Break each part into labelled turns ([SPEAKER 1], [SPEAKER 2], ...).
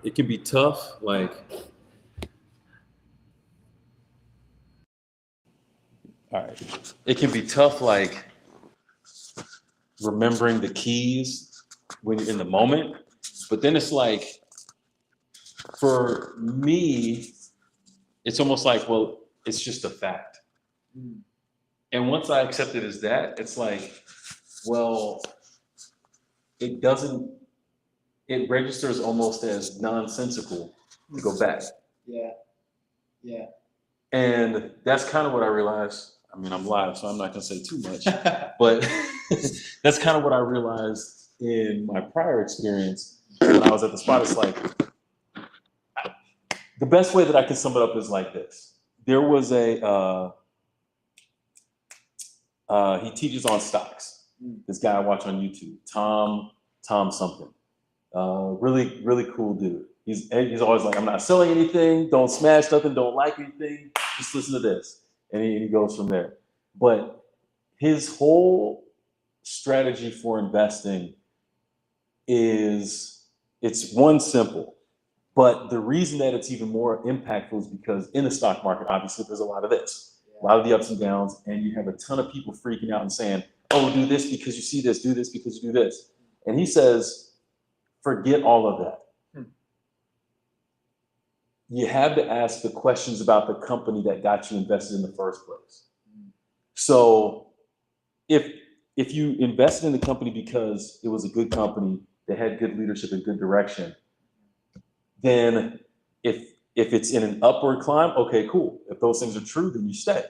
[SPEAKER 1] it can be tough. Like, all right, it can be tough. Like remembering the keys when you're in the moment, but then it's like for me, it's almost like, well, it's just a fact. And once I accept it as that, it's like, well, it doesn't, it registers almost as nonsensical to go back.
[SPEAKER 2] Yeah. Yeah.
[SPEAKER 1] And that's kind of what I realized. I mean, I'm live, so I'm not going to say too much, but that's kind of what I realized in my prior experience when I was at the spot. It's like, the best way that I can sum it up is like this. There was he teaches on stocks. This guy I watch on YouTube, Tom something. Really, really cool dude. He's always like, I'm not selling anything. Don't smash nothing. Don't like anything. Just listen to this. And he goes from there. But his whole strategy for investing it's one simple. But the reason that it's even more impactful is because in the stock market, obviously, there's a lot of this, a lot of the ups and downs, and you have a ton of people freaking out and saying, oh, do this because you see this, do this because you do this. And he says, forget all of that. You have to ask the questions about the company that got you invested in the first place. So if you invested in the company because it was a good company that had good leadership and good direction, then if it's in an upward climb, okay, cool. If those things are true, then you stay.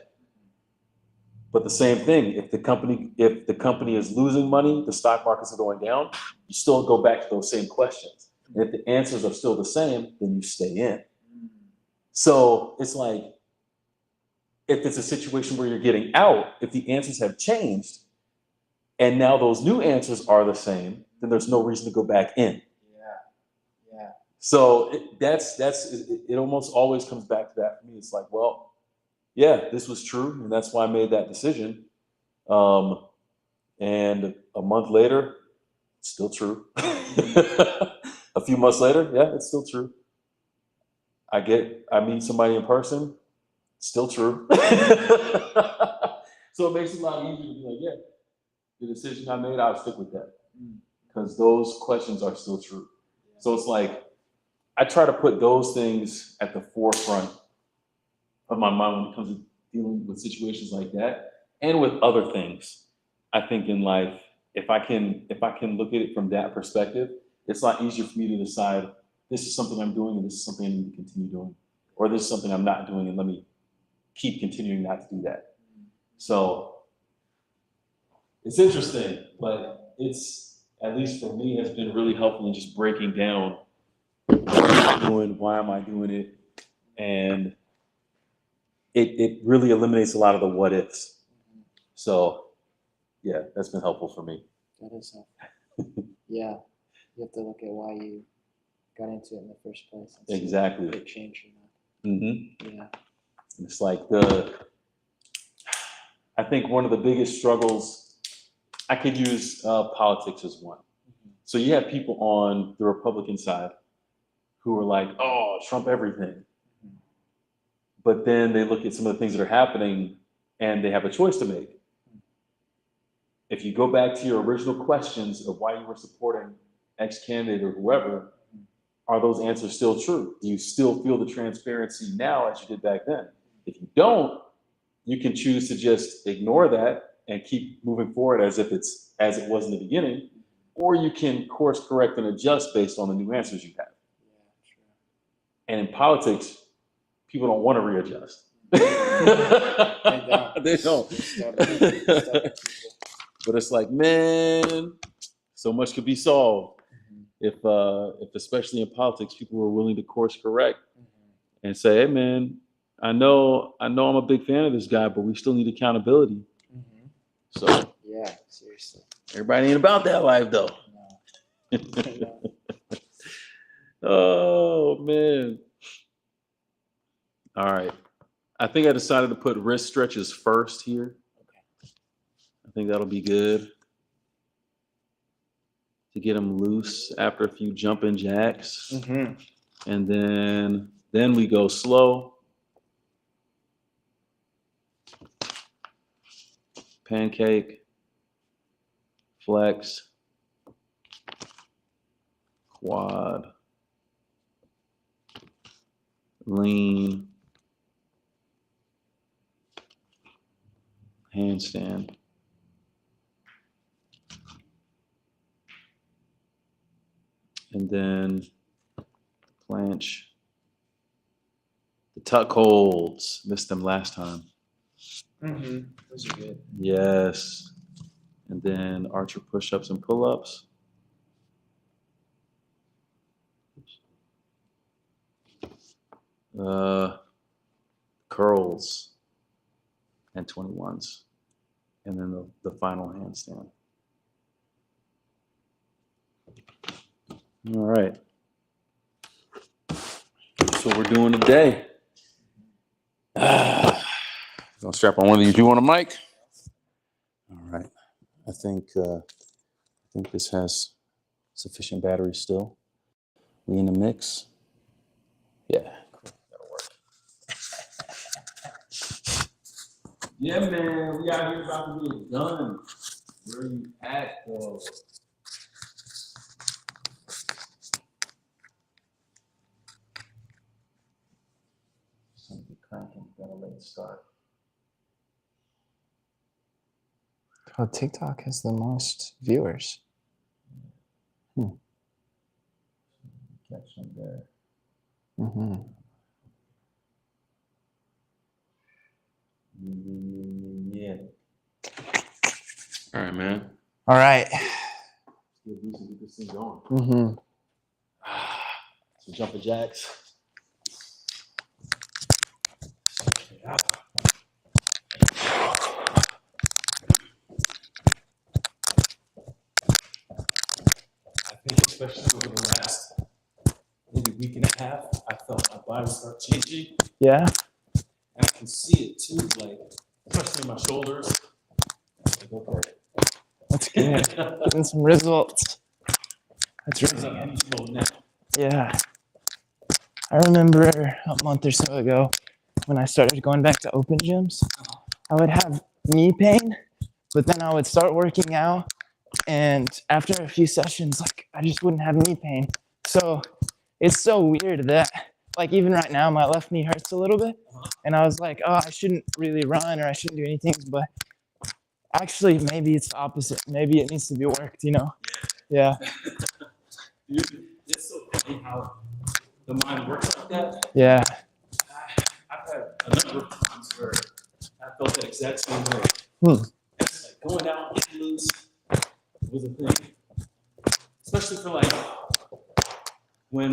[SPEAKER 1] But the same thing, if the company is losing money, the stock markets are going down, you still go back to those same questions. And if the answers are still the same, then you stay in. So it's like, if it's a situation where you're getting out, if the answers have changed, and now those new answers are the same, then there's no reason to go back in.
[SPEAKER 2] Yeah.
[SPEAKER 1] So it almost always comes back to that for me. It's like, well, yeah, this was true, and that's why I made that decision. And a month later, it's still true. A few months later, yeah, it's still true. I meet somebody in person, still true. So it makes it a lot easier to be like, yeah, the decision I made, I'll stick with that. Because those questions are still true. So it's like, I try to put those things at the forefront of my mind when it comes to dealing with situations like that and with other things. I think in life, if I can look at it from that perspective, it's a lot easier for me to decide this is something I'm doing and this is something I need to continue doing, or this is something I'm not doing and let me keep continuing not to do that. So it's interesting, but it's, at least for me, has been really helpful in just breaking down what am I doing, why am I doing it, and it really eliminates a lot of the what ifs. So yeah, that's been helpful for me.
[SPEAKER 2] That is helpful. Yeah, you have to look at why you got into it in the first place. And
[SPEAKER 1] Exactly.
[SPEAKER 2] It changed or
[SPEAKER 1] not.
[SPEAKER 2] Yeah.
[SPEAKER 1] It's like I think one of the biggest struggles, I could use politics as one. So you have people on the Republican side who are like, oh, Trump everything. But then they look at some of the things that are happening and they have a choice to make. If you go back to your original questions of why you were supporting X candidate or whoever, are those answers still true? Do you still feel the transparency now as you did back then? If you don't, you can choose to just ignore that and keep moving forward as if it's as it was in the beginning, or you can course correct and adjust based on the new answers you have.
[SPEAKER 2] Yeah, sure.
[SPEAKER 1] And in politics, people don't want to readjust. They don't. But it's like, man, so much could be solved if especially in politics, people were willing to course correct and say, hey, man, I know I'm a big fan of this guy, but we still need accountability. So
[SPEAKER 2] yeah, seriously,
[SPEAKER 1] everybody ain't about that life though.
[SPEAKER 2] No.
[SPEAKER 1] Oh man. All right. I think I decided to put wrist stretches first here.
[SPEAKER 2] Okay.
[SPEAKER 1] I think that'll be good to get them loose after a few jumping jacks. And then we go slow. Pancake, flex, quad, lean, handstand. And then planche. The tuck holds. Missed them last time.
[SPEAKER 2] Those are good.
[SPEAKER 1] Yes. And then archer push-ups and pull-ups. Curls and 21s. And then the final handstand. All right. That's what we're doing today. Gonna strap on one of these. You want a mic? All right. I think this has sufficient battery still. We in the mix? Yeah. Cool. That'll work. Yeah, man. We out here about to get it done. Where you at, though? Something cranking. Got a late start.
[SPEAKER 2] Oh, TikTok has the most viewers.
[SPEAKER 1] Catch them there. Yeah. All right, man.
[SPEAKER 2] All right.
[SPEAKER 1] Get this thing going. Some jumping jacks. Yeah. I think especially over the last maybe week and a half, I felt my body start changing.
[SPEAKER 2] Yeah.
[SPEAKER 1] And I can see it too, like, especially in my shoulders. Like, okay.
[SPEAKER 2] That's good. Getting some results. That's really
[SPEAKER 1] I'm
[SPEAKER 2] good.
[SPEAKER 1] told now.
[SPEAKER 2] Yeah. I remember a month or so ago when I started going back to open gyms, I would have knee pain, but then I would start working out, and after a few sessions, like, I just wouldn't have knee pain. So it's so weird that, like, even right now, my left knee hurts a little bit, and I was like, oh, I shouldn't really run or I shouldn't do anything, but actually, maybe it's the opposite. Maybe it needs to be worked, you know? Yeah.
[SPEAKER 1] Dude, it's so funny how the mind works like that.
[SPEAKER 2] Yeah.
[SPEAKER 1] I've had a number of times where I felt the exact same way. It's like going out and getting loose was a thing. Especially for like when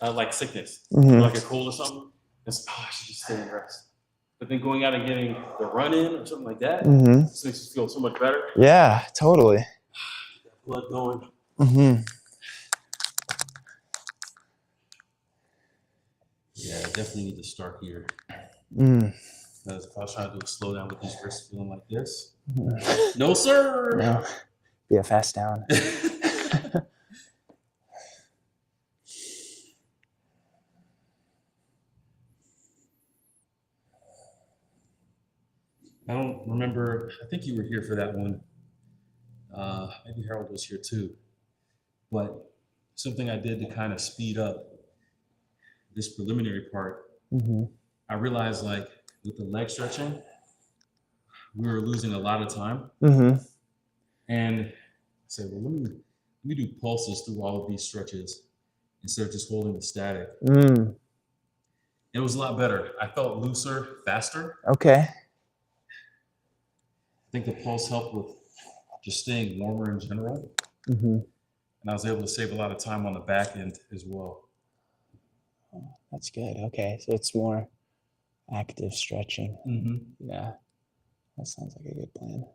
[SPEAKER 1] like sickness, or like a cold or something. It's I should just stay and rest. But then going out and getting the run in or something like that, just makes you feel so much better.
[SPEAKER 2] Yeah, totally.
[SPEAKER 1] Blood going. Yeah, I definitely need to start here. Because if I was trying to do a slow down with these wrists feeling like this, no sir.
[SPEAKER 2] No. Be a fast down.
[SPEAKER 1] I don't remember. I think you were here for that one. Maybe Harold was here too. But something I did to kind of speed up this preliminary part, I realized, like, with the leg stretching, we were losing a lot of time. And I said, well, let me do pulses through all of these stretches instead of just holding the static. It was a lot better. I felt looser, faster.
[SPEAKER 2] Okay.
[SPEAKER 1] I think the pulse helped with just staying warmer in general. And I was able to save a lot of time on the back end as well.
[SPEAKER 2] Oh, that's good. Okay. So it's more active stretching. Yeah. That sounds like a good plan.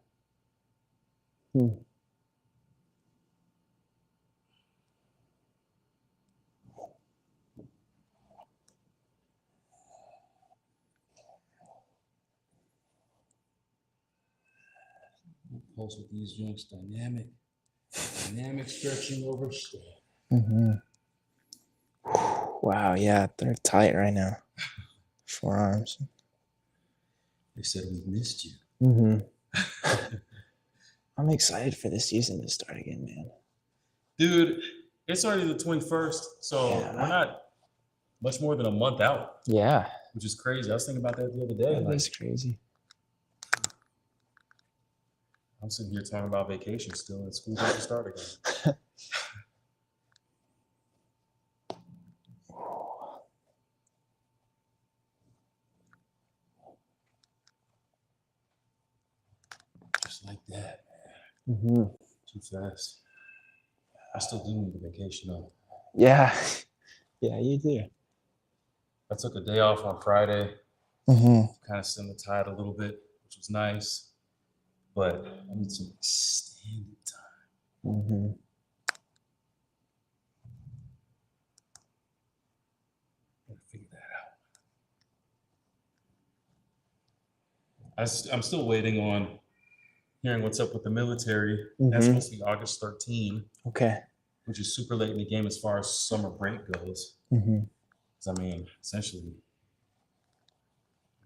[SPEAKER 1] Pulse with these joints, dynamic stretching over stretch.
[SPEAKER 2] Wow, yeah, they're tight right now. Forearms.
[SPEAKER 1] They said we missed you.
[SPEAKER 2] I'm excited for the season to start again, man.
[SPEAKER 1] Dude, it's already the 21st, so
[SPEAKER 2] Yeah.
[SPEAKER 1] we're not much more than a month out,
[SPEAKER 2] Yeah,
[SPEAKER 1] which is crazy. I was thinking about that the other day.
[SPEAKER 2] that is crazy.
[SPEAKER 1] I'm sitting here talking about vacation still, and school's about to start again. Just like that, man. Too fast. I still do need a vacation though.
[SPEAKER 2] Yeah, yeah, you do.
[SPEAKER 1] I took a day off on Friday,
[SPEAKER 2] Mm-hmm.
[SPEAKER 1] kind of stemmed the tide a little bit, which was nice. But I need some extended time.
[SPEAKER 2] Mm-hmm.
[SPEAKER 1] Gotta figure that out. I'm still waiting on hearing what's up with the military. That's supposed to be August 13,
[SPEAKER 2] Okay.
[SPEAKER 1] which is super late in the game as far as summer break goes.
[SPEAKER 2] Mm-hmm.
[SPEAKER 1] 'Cause I mean, essentially,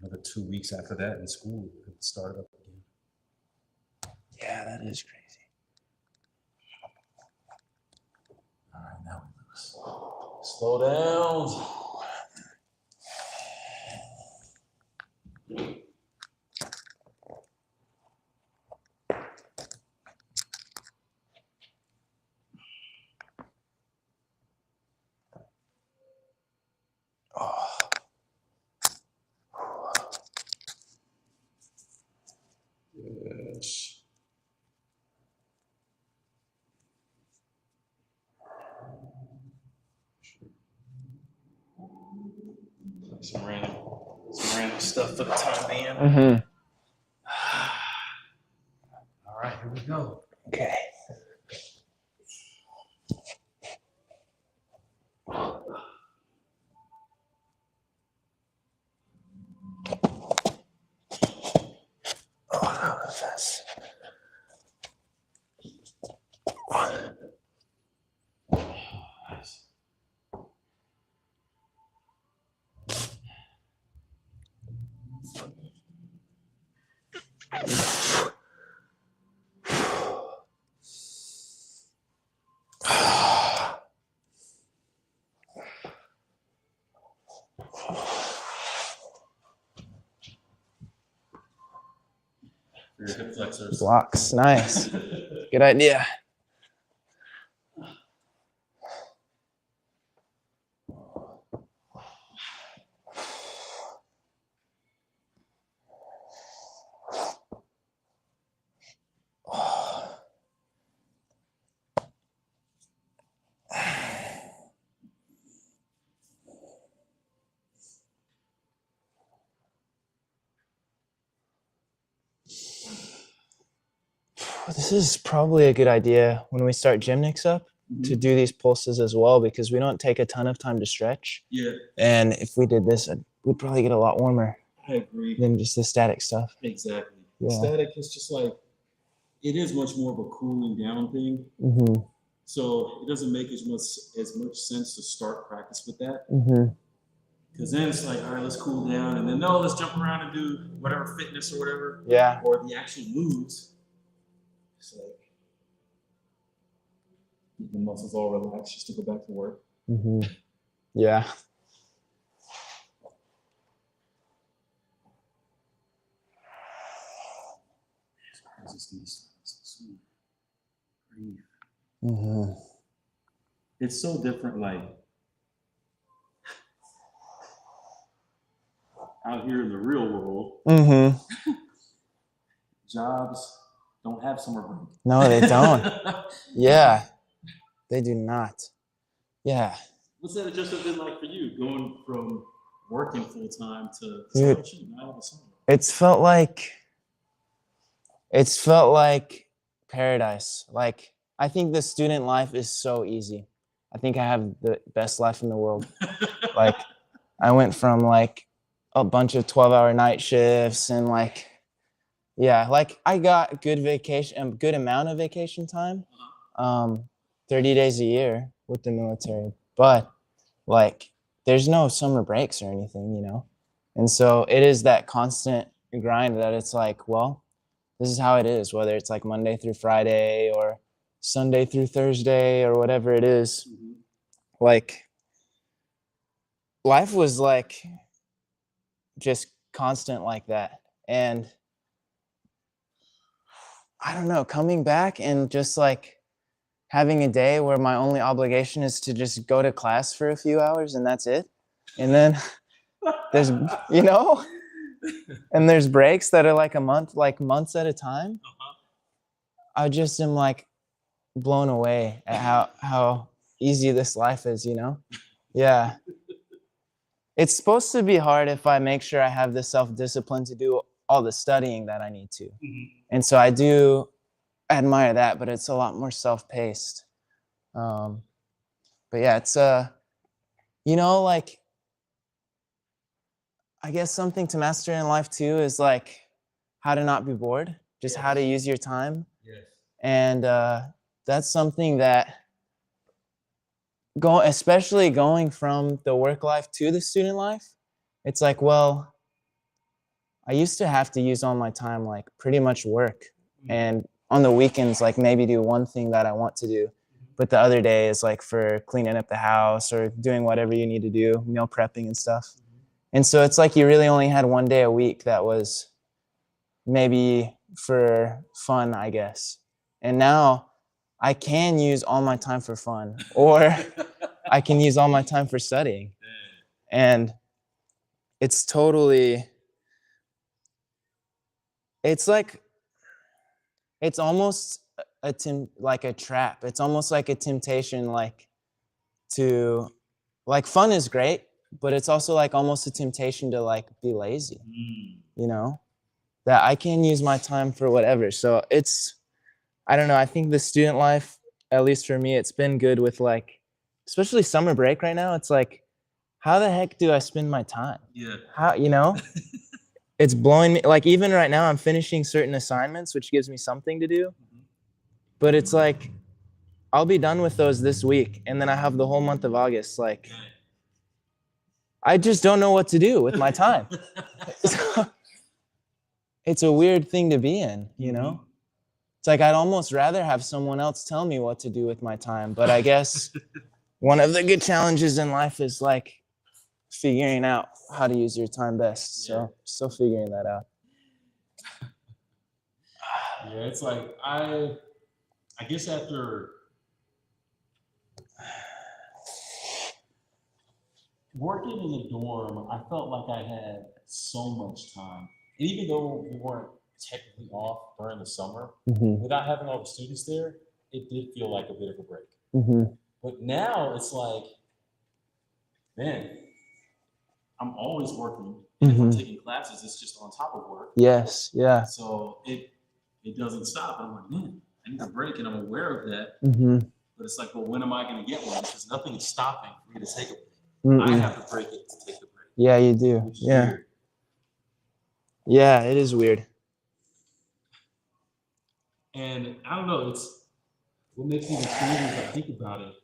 [SPEAKER 1] another 2 weeks after that in school, we could start up again.
[SPEAKER 2] Yeah, that is crazy.
[SPEAKER 1] All right, now we lose. Slow down.
[SPEAKER 2] Oh.
[SPEAKER 1] Yes. Some random stuff for the time being.
[SPEAKER 2] Mm-hmm.
[SPEAKER 1] All right, here we go.
[SPEAKER 2] Okay. Oh, that was fast.
[SPEAKER 1] Nice. For your hip flexors.
[SPEAKER 2] Blocks, nice. Good idea. This is probably a good idea when we start gymnics up to do these pulses as well, because we don't take a ton of time to stretch.
[SPEAKER 1] Yeah,
[SPEAKER 2] And if we did this, we'd probably get a lot warmer
[SPEAKER 1] I agree.
[SPEAKER 2] than just the static stuff.
[SPEAKER 1] Exactly.
[SPEAKER 2] Yeah.
[SPEAKER 1] Static is just like, it is much more of a cooling down thing.
[SPEAKER 2] Mm-hmm.
[SPEAKER 1] So it doesn't make as much sense to start practice with that.
[SPEAKER 2] Mm-hmm.
[SPEAKER 1] Because then it's like, all right, let's cool down. And then, no, let's jump around and do whatever fitness or whatever.
[SPEAKER 2] Yeah.
[SPEAKER 1] Or the actual moves. It's like, keep the muscles all relaxed just to go back to work.
[SPEAKER 2] Mm-hmm. Yeah. Mm-hmm.
[SPEAKER 1] It's so different, like, out here in the real world,
[SPEAKER 2] Mm-hmm.
[SPEAKER 1] jobs don't have summer break.
[SPEAKER 2] No, they don't. Yeah. They do not. Yeah.
[SPEAKER 1] What's that adjustment been like for you, going from working full time to
[SPEAKER 2] Dude,
[SPEAKER 1] now have a summer?
[SPEAKER 2] it's felt like paradise. Like, I think the student life is so easy. I think I have the best life in the world. Like, I went from like a bunch of 12-hour night shifts and like, yeah, like I got good amount of vacation time, 30 days a year with the military. But like, there's no summer breaks or anything, you know? And so it is that constant grind that it's like, well, this is how it is, whether it's like Monday through Friday or Sunday through Thursday or whatever it is. Like, life was like just constant like that. And I don't know, coming back and just like having a day where my only obligation is to just go to class for a few hours and that's it. And then there's, you know, and there's breaks that are like a month, like months at a time. I just am like blown away at how easy this life is, you know? Yeah. It's supposed to be hard if I make sure I have the self-discipline to do all the studying that I need to. And so I do admire that, but it's a lot more self-paced. But yeah, it's, you know, like, I guess something to master in life too is like how to not be bored, just how to use your time. And that's something that especially going from the work life to the student life, it's like, well, I used to have to use all my time like pretty much work, and on the weekends like maybe do one thing that I want to do, but the other day is like for cleaning up the house or doing whatever you need to do, meal prepping and stuff. And so it's like you really only had one day a week that was maybe for fun, I guess. And now I can use all my time for fun, or I can use all my time for studying. And it's totally, it's like, it's almost like a trap. It's almost like a temptation, like to, like fun is great, but it's also like almost a temptation to like be lazy, you know, that I can use my time for whatever. So it's, I don't know, I think the student life, at least for me, it's been good with like, especially summer break right now. It's like, how the heck do I spend my time?
[SPEAKER 1] Yeah.
[SPEAKER 2] How, you know, it's blowing me, like even right now I'm finishing certain assignments, which gives me something to do, but it's like, I'll be done with those this week. And then I have the whole month of August. Like, I just don't know what to do with my time. It's a weird thing to be in, you know? It's like I'd almost rather have someone else tell me what to do with my time. But I guess one of the good challenges in life is like figuring out how to use your time best. So still figuring that out.
[SPEAKER 1] Yeah, it's like I guess after working in a dorm, I felt like I had so much time. And even though we weren't technically off during the summer, without having all the students there, it did feel like a bit of a break. But now it's like, man, I'm always working. And if I'm taking classes, it's just on top of work.
[SPEAKER 2] Yes, yeah.
[SPEAKER 1] So it doesn't stop. And I'm like, man, I need a break, and I'm aware of that. But it's like, well, when am I going to get one? Because nothing is stopping for me to take a break. I have to break it to take the break.
[SPEAKER 2] Yeah, you do. Yeah.
[SPEAKER 1] Weird.
[SPEAKER 2] Yeah, it is weird.
[SPEAKER 1] And I don't know, it's what makes me even crazy as I think about it.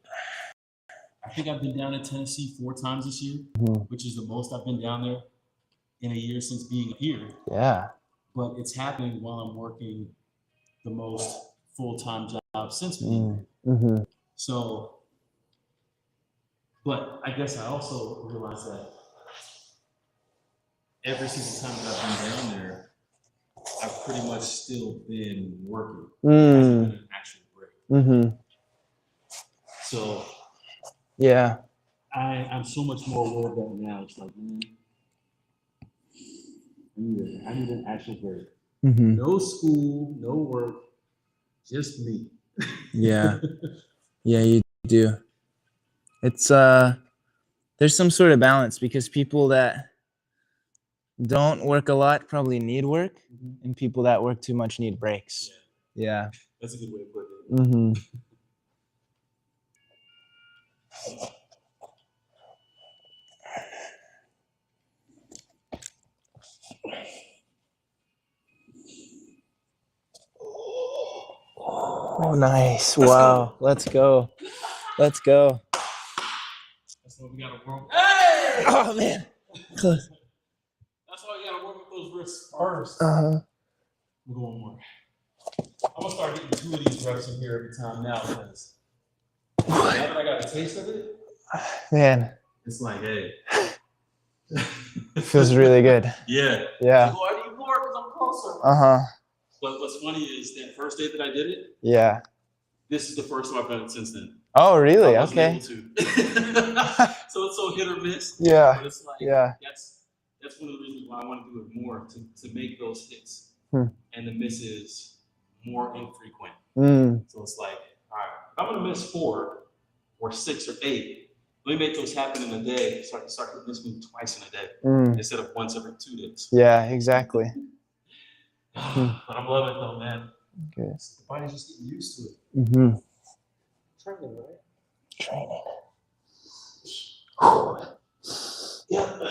[SPEAKER 1] I think I've been down in Tennessee 4 times this year, which is the most I've been down there in a year since being here.
[SPEAKER 2] Yeah.
[SPEAKER 1] But it's happening while I'm working the most full-time job since being here. So, but I guess I also realize that every single time that I've been down there, I've pretty much still been working. It hasn't been an actual break. So
[SPEAKER 2] yeah,
[SPEAKER 1] I'm so much more aware of that now. It's like, man, I need an actual break. No school, no work, just me.
[SPEAKER 2] Yeah. Yeah, you do. It's there's some sort of balance, because people that don't work a lot probably need work, and people that work too much need breaks. Yeah.
[SPEAKER 1] That's a good way to put it.
[SPEAKER 2] Oh, nice. Wow. Let's go. Let's go.
[SPEAKER 1] That's why we gotta work. Hey!
[SPEAKER 2] Oh man. Close.
[SPEAKER 1] That's why you gotta work with those wrists first. We're going more. I'm gonna start getting 2 of these reps in here every time now, because now that I got a taste of it,
[SPEAKER 2] Man,
[SPEAKER 1] it's like, hey.
[SPEAKER 2] it feels really good.
[SPEAKER 1] Yeah.
[SPEAKER 2] Yeah.
[SPEAKER 1] Well, I need more because I'm closer. But what's funny is that first day that I did it,
[SPEAKER 2] Yeah.
[SPEAKER 1] this is the first time I've done it since then.
[SPEAKER 2] Oh, really?
[SPEAKER 1] I wasn't
[SPEAKER 2] Okay.
[SPEAKER 1] able to. So it's so hit or miss.
[SPEAKER 2] Yeah.
[SPEAKER 1] But it's like,
[SPEAKER 2] Yeah.
[SPEAKER 1] that's one of the reasons why I want to do it more, to make those hits and the misses more infrequent. So it's like, all right, if I'm gonna miss 4 or 6 or 8, let me make those happen in a day, so I can start hitting this move twice in a day instead of once every 2 days.
[SPEAKER 2] Yeah, exactly.
[SPEAKER 1] But I'm loving it though, man.
[SPEAKER 2] Good.
[SPEAKER 1] The body's just getting used to it. Training, right?
[SPEAKER 2] Training.
[SPEAKER 1] Yeah.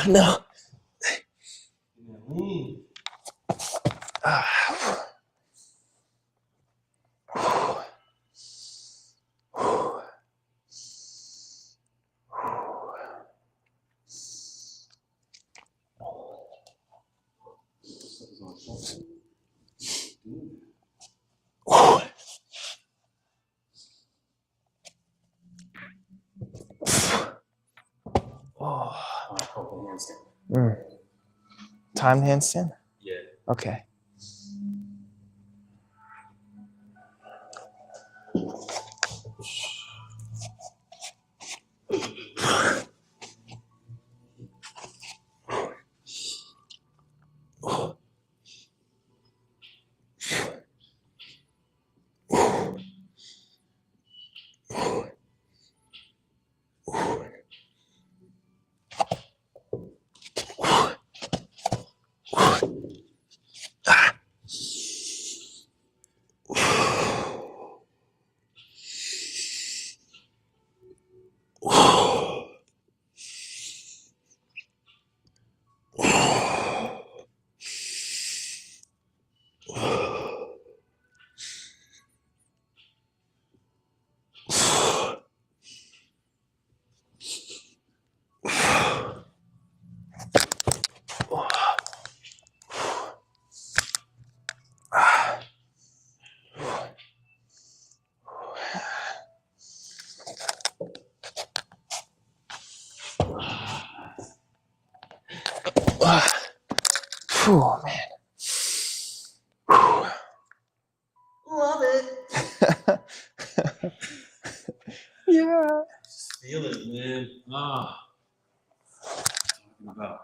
[SPEAKER 2] No.
[SPEAKER 1] Lean.
[SPEAKER 2] Time handstand?
[SPEAKER 1] Yeah.
[SPEAKER 2] Okay. Oh man.
[SPEAKER 1] Love it.
[SPEAKER 2] Yeah.
[SPEAKER 1] Just feel it, man. Talking about.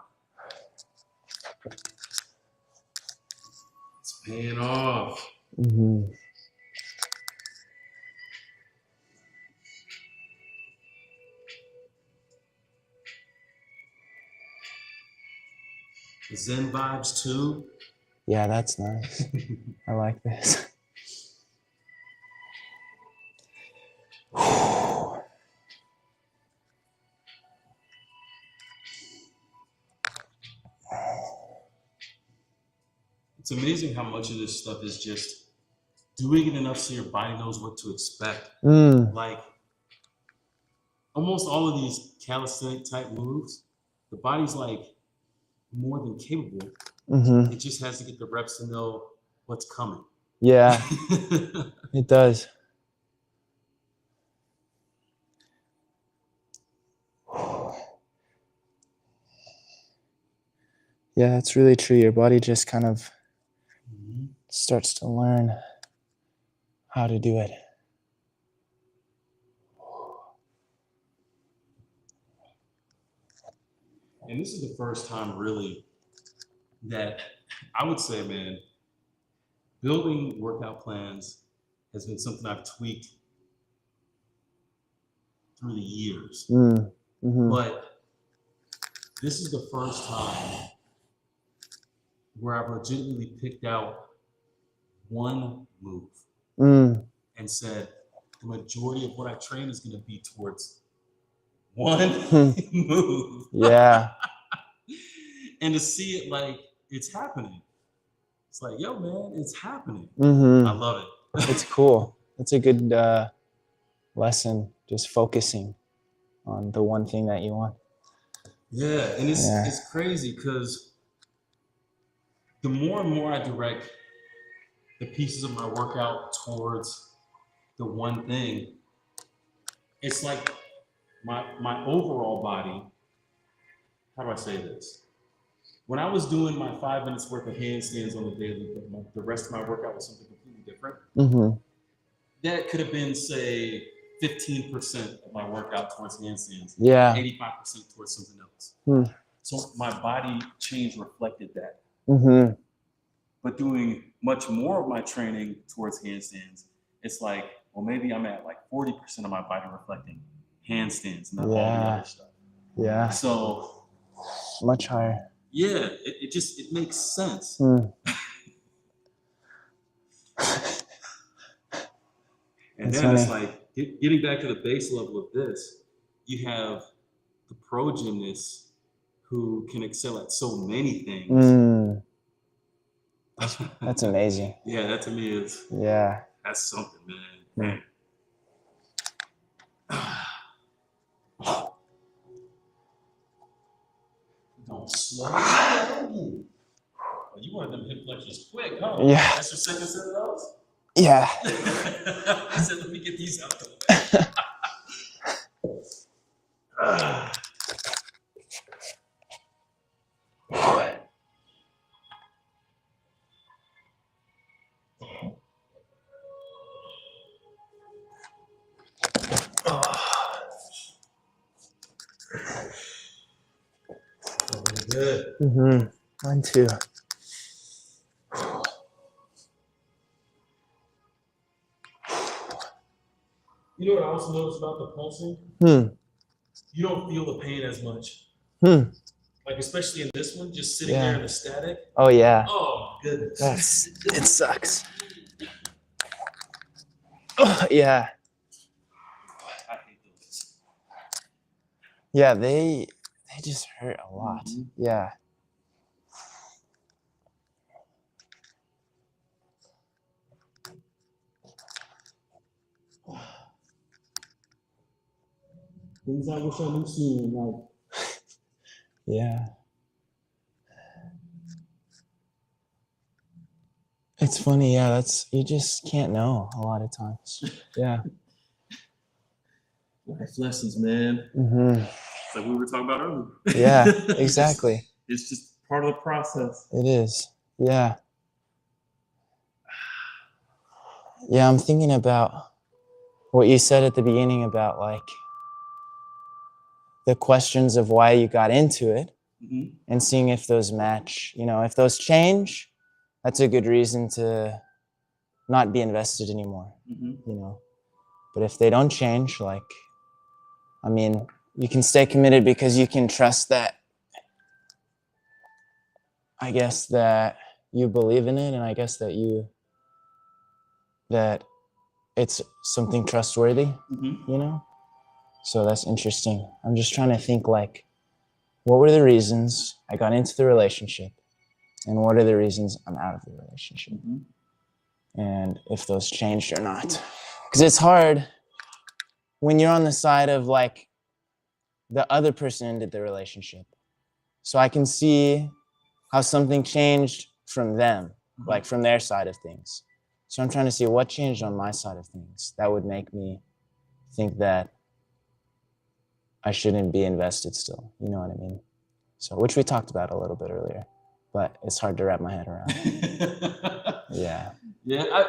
[SPEAKER 1] It's paying off. Zen vibes too.
[SPEAKER 2] Yeah, that's nice. I like this.
[SPEAKER 1] It's amazing how much of this stuff is just doing it enough so your body knows what to expect. Like almost all of these calisthenic type moves, the body's like more than capable. It just has to get the reps to know what's coming.
[SPEAKER 2] Yeah, it does. Yeah, that's really true. Your body just kind of starts to learn how to do it.
[SPEAKER 1] And this is the first time really that I would say, man, building workout plans has been something I've tweaked through the years. But this is the first time where I've legitimately picked out one move and said the majority of what I train is going to be towards one move.
[SPEAKER 2] Yeah.
[SPEAKER 1] And to see it like it's happening. It's like, yo, man, it's happening.
[SPEAKER 2] Mm-hmm.
[SPEAKER 1] I love it.
[SPEAKER 2] It's cool. It's a good lesson, just focusing on the one thing that you want.
[SPEAKER 1] Yeah, and it's
[SPEAKER 2] Yeah.
[SPEAKER 1] it's crazy because the more and more I direct the pieces of my workout towards the one thing, it's like my overall body, how do I say this? When I was doing my 5 minutes worth of handstands on the daily, but the rest of my workout was something completely different.
[SPEAKER 2] Mm-hmm.
[SPEAKER 1] That could have been, say, 15% of my workout towards handstands,
[SPEAKER 2] Yeah.
[SPEAKER 1] 85% towards something else.
[SPEAKER 2] Mm.
[SPEAKER 1] So my body change reflected that.
[SPEAKER 2] Mm-hmm.
[SPEAKER 1] But doing much more of my training towards handstands, it's like, well, maybe I'm at like 40% of my body reflecting handstands, not all the other stuff.
[SPEAKER 2] Yeah.
[SPEAKER 1] So
[SPEAKER 2] much higher.
[SPEAKER 1] yeah, it makes sense.
[SPEAKER 2] Mm.
[SPEAKER 1] And
[SPEAKER 2] That's
[SPEAKER 1] then
[SPEAKER 2] funny.
[SPEAKER 1] it's like getting back to the base level of this, you have the pro gymnasts who can excel at so many things.
[SPEAKER 2] Mm. That's amazing.
[SPEAKER 1] Yeah, that to me is that's something, man. Don't slow down. Oh, you wanted them hip flexors quick, huh?
[SPEAKER 2] Yeah.
[SPEAKER 1] That's your second set of those?
[SPEAKER 2] Yeah.
[SPEAKER 1] I said, let me get these out of the way. Good.
[SPEAKER 2] Mm-hmm. Mine too.
[SPEAKER 1] You know what I also noticed about the pulsing? You don't feel the pain as much. Like, especially in this one, just sitting there in the static.
[SPEAKER 2] Oh, yeah.
[SPEAKER 1] Oh, goodness.
[SPEAKER 2] It sucks. Oh, yeah.
[SPEAKER 1] I hate those.
[SPEAKER 2] Yeah, they just hurt a lot. Mm-hmm. Yeah.
[SPEAKER 1] Things I wish I knew sooner in life.
[SPEAKER 2] Yeah. It's funny, yeah, you just can't know a lot of times. Yeah.
[SPEAKER 1] Life lessons, man.
[SPEAKER 2] Mm-hmm.
[SPEAKER 1] It's like we were talking about earlier.
[SPEAKER 2] Yeah, exactly.
[SPEAKER 1] It's just part of the process.
[SPEAKER 2] It is. Yeah. Yeah, I'm thinking about what you said at the beginning about like the questions of why you got into it, mm-hmm. and seeing if those match. You know, if those change, that's a good reason to not be invested anymore. Mm-hmm. You know, but if they don't change, like, I mean, you can stay committed because you can trust that, I guess, that you believe in it, and I guess that it's something trustworthy, mm-hmm. You know? So that's interesting. I'm just trying to think, like, what were the reasons I got into the relationship, and what are the reasons I'm out of the relationship? Mm-hmm. And if those changed or not. Because it's hard when you're on the side of, like, the other person ended the relationship. So I can see how something changed from them, mm-hmm. like from their side of things. So I'm trying to see what changed on my side of things that would make me think that I shouldn't be invested still. You know what I mean? So, which we talked about a little bit earlier, but it's hard to wrap my head around. Yeah.
[SPEAKER 1] Yeah.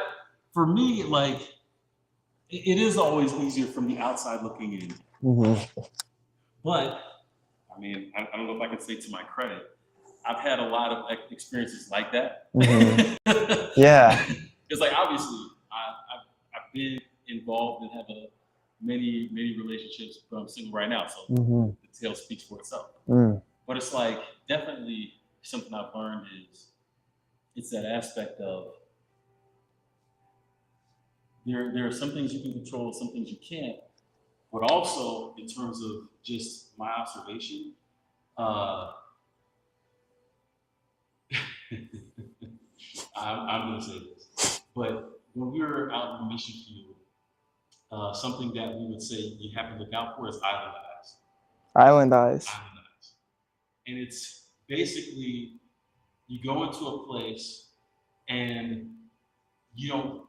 [SPEAKER 1] For me, like, it is always easier from the outside looking in. Mm-hmm. But, I mean, I don't know if I can say to my credit, I've had a lot of experiences like that.
[SPEAKER 2] Mm-hmm. Yeah.
[SPEAKER 1] Because, like, obviously, I've been involved and have many relationships, but I'm single right now, so mm-hmm. the tale speaks for itself. Mm. But it's like, definitely something I've learned is it's that aspect of there are some things you can control, some things you can't. But also, in terms of just my observation, I'm going to say this. But when we were out in the mission field, something that we would say you have to look out for is island eyes.
[SPEAKER 2] Island eyes.
[SPEAKER 1] Island eyes. And it's basically you go into a place and you're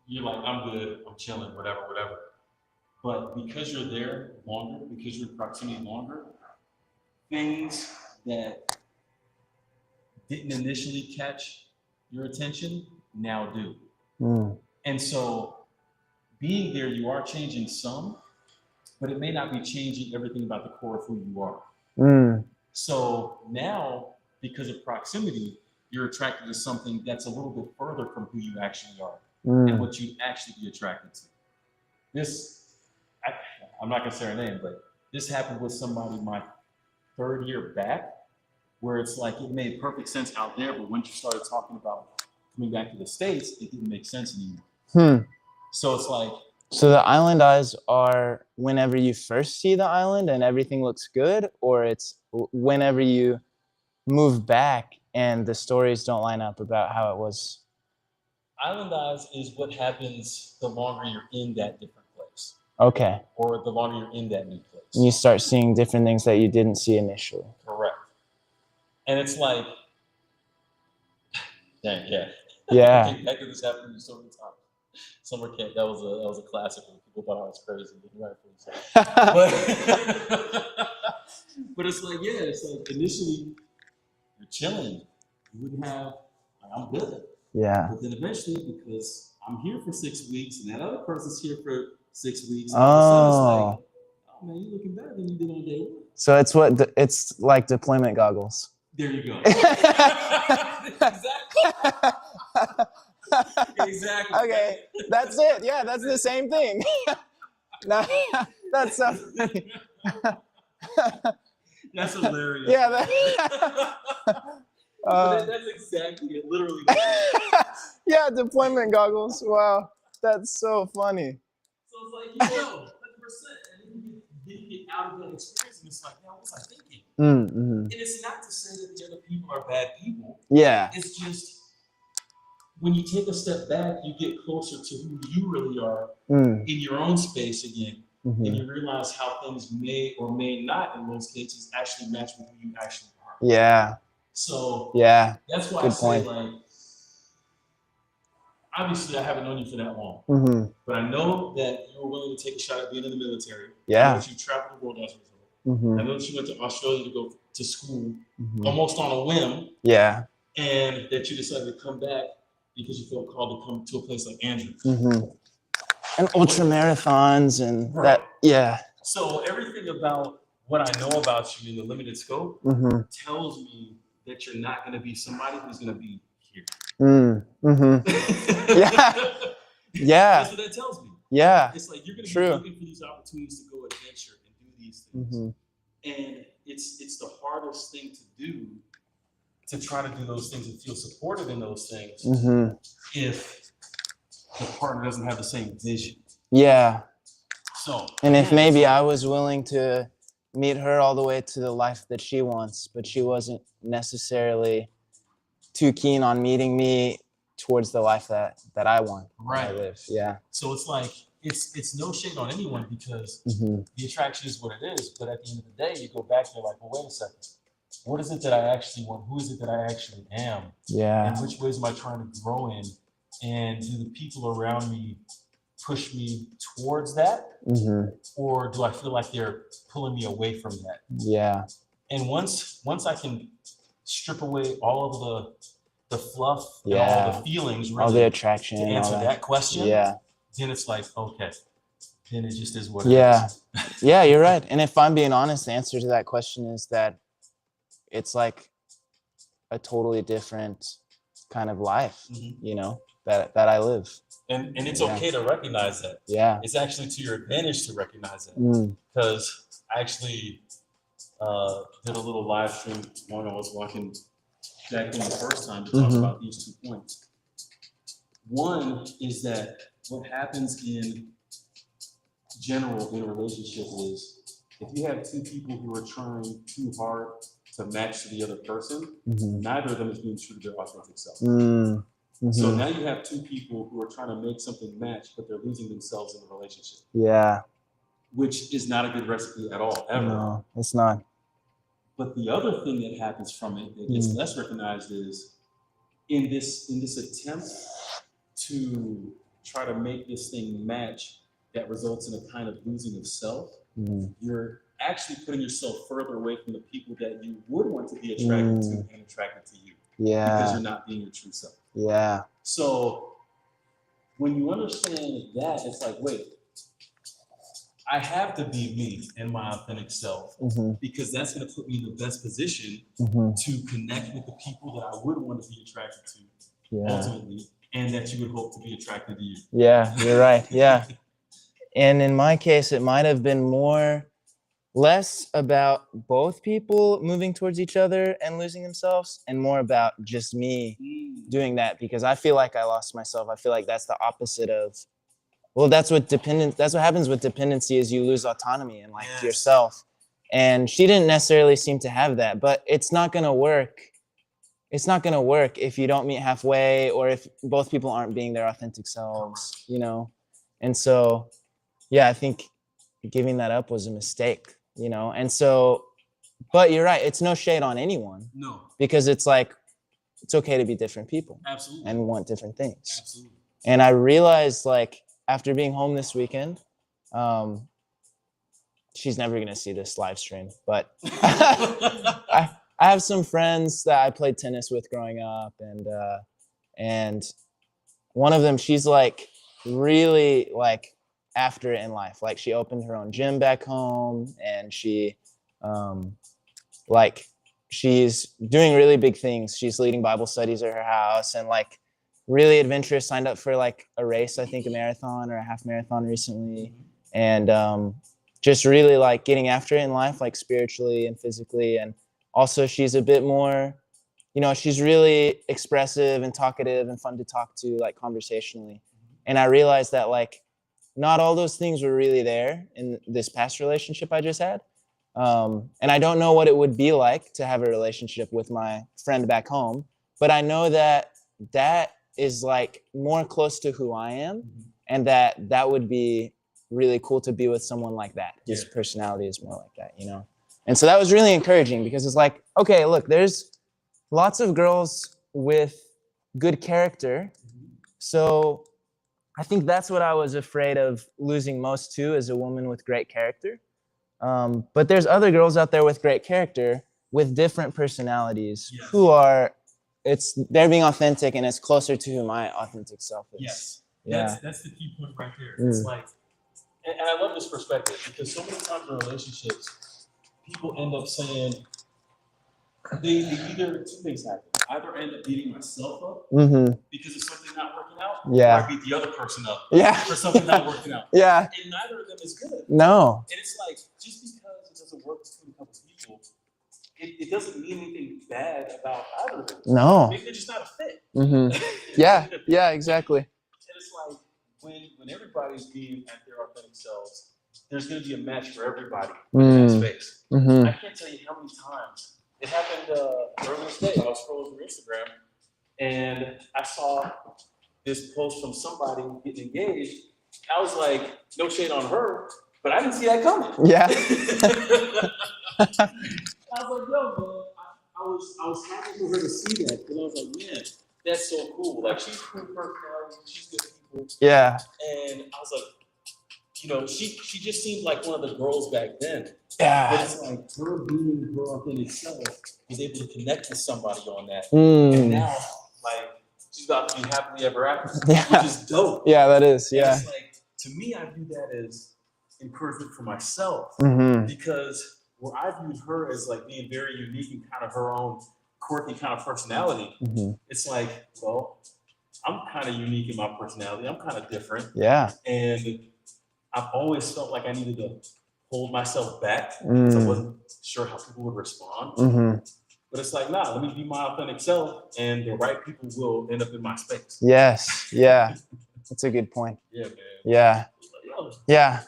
[SPEAKER 1] like, I'm good, I'm chilling, whatever. But because you're there longer, because you're in proximity longer, things that didn't initially catch your attention now do. And so being there, you are changing some, but it may not be changing everything about the core of who you are. So now, because of proximity, you're attracted to something that's a little bit further from who you actually are and what you'd actually be attracted to. I'm not gonna say her name, but this happened with somebody my 3rd year back, where it's like it made perfect sense out there, but once you started talking about coming back to the States, it didn't make sense anymore. So it's like.
[SPEAKER 2] So the island eyes are whenever you first see the island and everything looks good, or it's whenever you move back and the stories don't line up about how it was?
[SPEAKER 1] Island eyes is what happens the longer you're in that different place.
[SPEAKER 2] Okay.
[SPEAKER 1] Or the longer you're in that new place.
[SPEAKER 2] And you start seeing different things that you didn't see initially.
[SPEAKER 1] Correct. And it's like, dang, yeah.
[SPEAKER 2] Yeah.
[SPEAKER 1] I could this happen to me so many times. Summer camp, that was a classic one. People thought I was crazy. But it's like, yeah, it's like initially you're chilling. You wouldn't have, like, I'm good.
[SPEAKER 2] Yeah.
[SPEAKER 1] But then eventually, because I'm here for 6 weeks and that other person's here for 6 weeks,
[SPEAKER 2] Oh.
[SPEAKER 1] all of a sudden it's like, oh man, you're looking better than you did on day 1.
[SPEAKER 2] So it's like deployment goggles.
[SPEAKER 1] There you go. Exactly. Exactly.
[SPEAKER 2] Okay, that's it. Yeah, that's the same thing. No, that's so funny.
[SPEAKER 1] That's hilarious.
[SPEAKER 2] Yeah.
[SPEAKER 1] That's exactly it. Literally.
[SPEAKER 2] Yeah, deployment goggles. Wow, that's so funny.
[SPEAKER 1] So it's like, 100%. And then you get out of that experience, and it's like, what was I thinking? And it's not to say that the other people are bad people.
[SPEAKER 2] Yeah.
[SPEAKER 1] It's just when you take a step back, you get closer to who you really are in your own space again. And you realize how things may or may not, in most cases, actually match with who you actually are.
[SPEAKER 2] Yeah.
[SPEAKER 1] So
[SPEAKER 2] yeah,
[SPEAKER 1] that's why
[SPEAKER 2] good
[SPEAKER 1] I say,
[SPEAKER 2] point.
[SPEAKER 1] like, obviously I haven't known you for that long, but I know that you were willing to take a shot at being in the military.
[SPEAKER 2] Yeah.
[SPEAKER 1] I know that you traveled the world as a result. I know that you went to Australia to go to school almost on a whim.
[SPEAKER 2] Yeah.
[SPEAKER 1] And that you decided to come back because you felt called to come to a place like Andrew.
[SPEAKER 2] And ultra marathons and
[SPEAKER 1] Right.
[SPEAKER 2] that. Yeah.
[SPEAKER 1] So everything about what I know about you in the limited scope tells me that you're not going to be somebody who's going to be here.
[SPEAKER 2] Yeah. Yeah.
[SPEAKER 1] That's what that tells me.
[SPEAKER 2] Yeah.
[SPEAKER 1] It's like you're going to
[SPEAKER 2] True.
[SPEAKER 1] be looking for these opportunities to go adventure and do these things. And it's the hardest thing to do, to try to do those things and feel supported in those things if the partner doesn't have the same vision.
[SPEAKER 2] Yeah.
[SPEAKER 1] So,
[SPEAKER 2] and if maybe I was willing to meet her all the way to the life that she wants, but she wasn't necessarily too keen on meeting me towards the life that I want.
[SPEAKER 1] Right.
[SPEAKER 2] I live. Yeah.
[SPEAKER 1] So it's like, it's no shade on anyone, because the attraction is what it is. But at the end of the day, you go back and you're like, well, wait a second. What is it that I actually want? Who is it that I actually am?
[SPEAKER 2] Yeah.
[SPEAKER 1] And which ways am I trying to grow in? And do the people around me push me towards that? Or do I feel like they're pulling me away from that?
[SPEAKER 2] Yeah.
[SPEAKER 1] And once I can strip away all of the fluff and all the feelings, really,
[SPEAKER 2] all the attraction,
[SPEAKER 1] to answer that question,
[SPEAKER 2] then
[SPEAKER 1] it's like, okay, then it just is what it is.
[SPEAKER 2] Yeah, you're right. And if I'm being honest, the answer to that question is that it's like a totally different kind of life, you know, that I live.
[SPEAKER 1] And it's okay to recognize that.
[SPEAKER 2] Yeah.
[SPEAKER 1] It's actually to your advantage to recognize that. Because I actually did a little live stream when I was watching Jackie the first time to talk about these 2 points. One is that what happens in general in a relationship is, if you have two people who are trying too hard to match to the other person,
[SPEAKER 2] Mm-hmm.
[SPEAKER 1] neither of them is being true to their authentic self.
[SPEAKER 2] Mm-hmm.
[SPEAKER 1] So now you have two people who are trying to make something match, but they're losing themselves in the relationship.
[SPEAKER 2] Yeah.
[SPEAKER 1] Which is not a good recipe at all, ever.
[SPEAKER 2] No, it's not.
[SPEAKER 1] But the other thing that happens from it that gets less recognized is in this attempt to try to make this thing match that results in a kind of losing of self, you're actually putting yourself further away from the people that you would want to be attracted to and attracted to you.
[SPEAKER 2] Yeah.
[SPEAKER 1] Because you're not being your true self.
[SPEAKER 2] Yeah.
[SPEAKER 1] So when you understand that, it's like, wait, I have to be me and my authentic self because that's going to put me in the best position to connect with the people that I would want to be attracted to ultimately, and that you would hope to be attracted to you.
[SPEAKER 2] Yeah, you're right. Yeah. And in my case, it might have been less about both people moving towards each other and losing themselves, and more about just me doing that, because I feel like I lost myself. I feel like that's the opposite of, well, that's what happens with dependency, is you lose autonomy and like yourself. And she didn't necessarily seem to have that, but it's not going to work. It's not going to work if you don't meet halfway, or if both people aren't being their authentic selves, you know? And so, yeah, I think giving that up was a mistake, you know? And so, but you're right. It's no shade on anyone.
[SPEAKER 1] No.
[SPEAKER 2] Because it's like, it's okay to be different people.
[SPEAKER 1] Absolutely.
[SPEAKER 2] And want different things.
[SPEAKER 1] Absolutely.
[SPEAKER 2] And I realized, like, after being home this weekend, she's never going to see this live stream, but I have some friends that I played tennis with growing up, and one of them, she's like really like after it in life. Like, she opened her own gym back home, and she like she's doing really big things. She's leading Bible studies at her house, and like really adventurous. Signed up for like a race, I think a marathon or a half marathon recently, and just really like getting after it in life, like spiritually and physically. And also she's a bit more, you know, she's really expressive and talkative and fun to talk to, like conversationally. And I realized that like not all those things were really there in this past relationship I just had. And I don't know what it would be like to have a relationship with my friend back home, but I know that that is like more close to who I am, and that would be really cool to be with someone like that. His personality is more like that, you know? And so that was really encouraging, because it's like, okay, look, there's lots of girls with good character. So I think that's what I was afraid of losing most too, as a woman with great character. But there's other girls out there with great character, with different personalities, who are, they're being authentic, and it's closer to who my authentic self is.
[SPEAKER 1] Yes.
[SPEAKER 2] Yeah.
[SPEAKER 1] That's the key point right there. It's like, and I love this perspective, because so many times in relationships, people end up saying, they either, two things happen. Either end up beating myself up because of something not working out, or I beat the other person up for something not working out.
[SPEAKER 2] Yeah.
[SPEAKER 1] And neither of them is good.
[SPEAKER 2] No.
[SPEAKER 1] And it's like, just because it doesn't work between a couple people, it doesn't mean anything bad about either of them.
[SPEAKER 2] No.
[SPEAKER 1] Maybe they're just not a fit.
[SPEAKER 2] Yeah, exactly.
[SPEAKER 1] And it's like, when everybody's being at their authentic selves, there's going to be a match for everybody in that space. I can't tell you how many times it happened earlier this day. I was scrolling through Instagram, and I saw this post from somebody getting engaged. I was like, no shade on her, but I didn't see that coming.
[SPEAKER 2] Yeah.
[SPEAKER 1] I was like, yo, man, I was happy for her to see that, because I was like, man, that's so cool. Like, she's cool personality, she's good people.
[SPEAKER 2] Yeah.
[SPEAKER 1] And I was like, you know, she just seemed like one of the girls back then.
[SPEAKER 2] Yeah.
[SPEAKER 1] But it's like her being her authentic self was able to connect with somebody on that. And now, like, she's about to be happily ever after, which is dope.
[SPEAKER 2] Yeah, that is.
[SPEAKER 1] And
[SPEAKER 2] Yeah.
[SPEAKER 1] it's like, to me, I view that as encouragement for myself, because where I viewed her as like being very unique and kind of her own quirky kind of personality, it's like, well, I'm kind of unique in my personality. I'm kind of different.
[SPEAKER 2] Yeah.
[SPEAKER 1] And I've always felt like I needed to hold myself back, because I wasn't sure how people would respond. But it's like, nah, let me be my authentic self, and the right people will end up in my space.
[SPEAKER 2] Yes. Yeah. That's a good point.
[SPEAKER 1] Yeah, man.
[SPEAKER 2] Yeah. Yeah.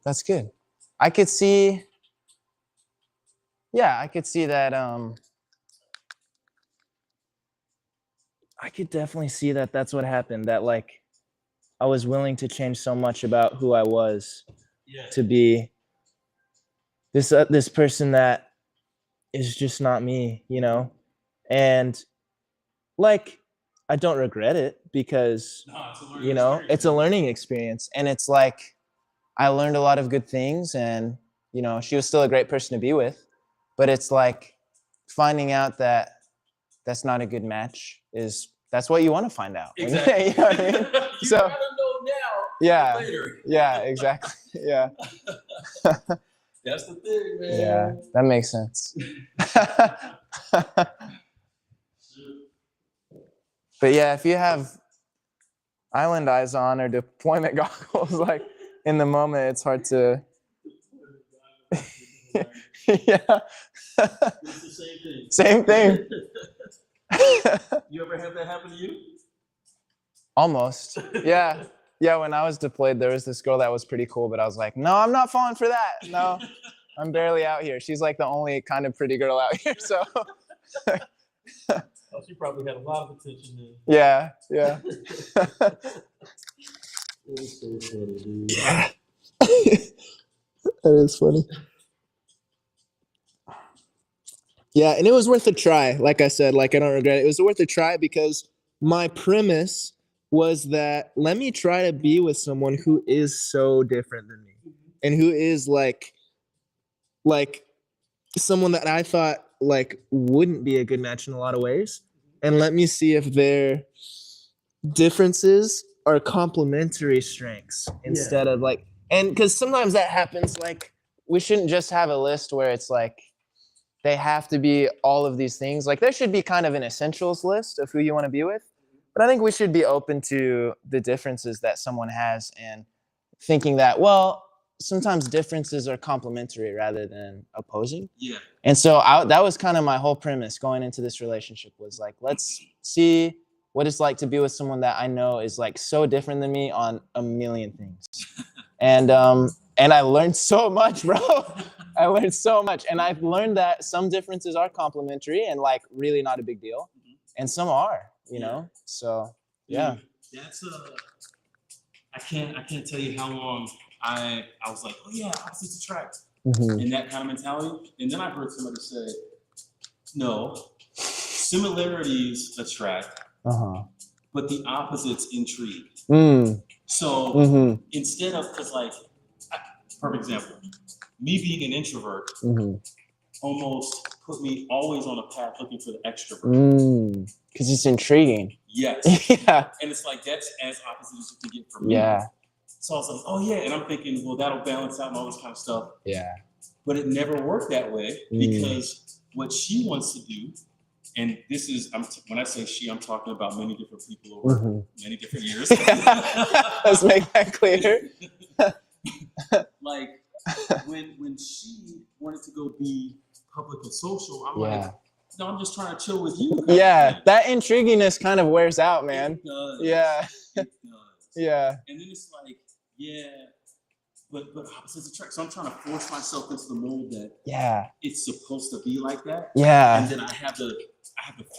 [SPEAKER 2] That's good. I could see, yeah, I could see that. I could definitely see that that's what happened. That like I was willing to change so much about who I was to be this person that is just not me, you know? And like I don't regret it because you know, it's a learning experience and it's like I learned a lot of good things and you know, she was still a great person to be with, but it's like finding out that that's not a good match is that's what you want to find out.
[SPEAKER 1] Exactly.
[SPEAKER 2] You know what I mean?
[SPEAKER 1] You
[SPEAKER 2] So
[SPEAKER 1] gotta know now.
[SPEAKER 2] yeah,
[SPEAKER 1] Later.
[SPEAKER 2] yeah, exactly. Yeah.
[SPEAKER 1] That's the thing, man.
[SPEAKER 2] Yeah, that makes sense. But yeah, if you have island eyes on or deployment goggles, like in the moment, it's hard to. Yeah.
[SPEAKER 1] It's the
[SPEAKER 2] Same
[SPEAKER 1] same thing.
[SPEAKER 2] thing.
[SPEAKER 1] You ever have that happen to you?
[SPEAKER 2] Almost. Yeah. Yeah, when I was deployed, there was this girl that was pretty cool, but I was like, no, I'm not falling for that. No, I'm barely out here. She's like the only kind of pretty girl out here, so.
[SPEAKER 1] Oh, she probably had a lot of attention then.
[SPEAKER 2] Yeah, yeah.
[SPEAKER 1] It is so funny, dude.
[SPEAKER 2] That is funny. Yeah, and it was worth a try. Like I said, like I don't regret it. It was worth a try because my premise was that let me try to be with someone who is so different than me and who is like someone that I thought like wouldn't be a good match in a lot of ways. And let me see if their differences are complementary strengths instead of like, and because sometimes that happens, like we shouldn't just have a list where it's like they have to be all of these things. Like there should be kind of an essentials list of who you want to be with. But I think we should be open to the differences that someone has and thinking that, well, sometimes differences are complementary rather than opposing.
[SPEAKER 1] Yeah.
[SPEAKER 2] And so that was kind of my whole premise going into this relationship was like, let's see what it's like to be with someone that I know is like so different than me on a million things. And I learned so much, bro. I learned so much. And I've learned that some differences are complementary and like really not a big deal. And some are, you know? So, yeah.
[SPEAKER 1] Dude, that's I can't tell you how long I was like, oh yeah, opposites attract. And that kind of mentality. And then I heard somebody say, no, similarities attract, but the opposites intrigue. So instead of, because like, for example, me being an introvert almost put me always on a path looking for the extrovert.
[SPEAKER 2] Because it's intriguing.
[SPEAKER 1] Yes.
[SPEAKER 2] Yeah.
[SPEAKER 1] And it's like, that's as opposite as you can get from me.
[SPEAKER 2] Yeah.
[SPEAKER 1] So I was like, oh yeah. And I'm thinking, well, that'll balance out and all this kind of stuff.
[SPEAKER 2] Yeah.
[SPEAKER 1] But it never worked that way because what she wants to do, and this is, when I say she, I'm talking about many different people over many different years.
[SPEAKER 2] Let's make that clear.
[SPEAKER 1] Like when she wanted to go be public and social, I'm like, no, I'm just trying to chill with you.
[SPEAKER 2] Yeah, that intriguiness kind of wears out, man.
[SPEAKER 1] It does.
[SPEAKER 2] Yeah.
[SPEAKER 1] It does.
[SPEAKER 2] Yeah.
[SPEAKER 1] And then it's like, yeah, but opposites attract. So I'm trying to force myself into the mold that it's supposed to be like that.
[SPEAKER 2] Yeah.
[SPEAKER 1] And then I have to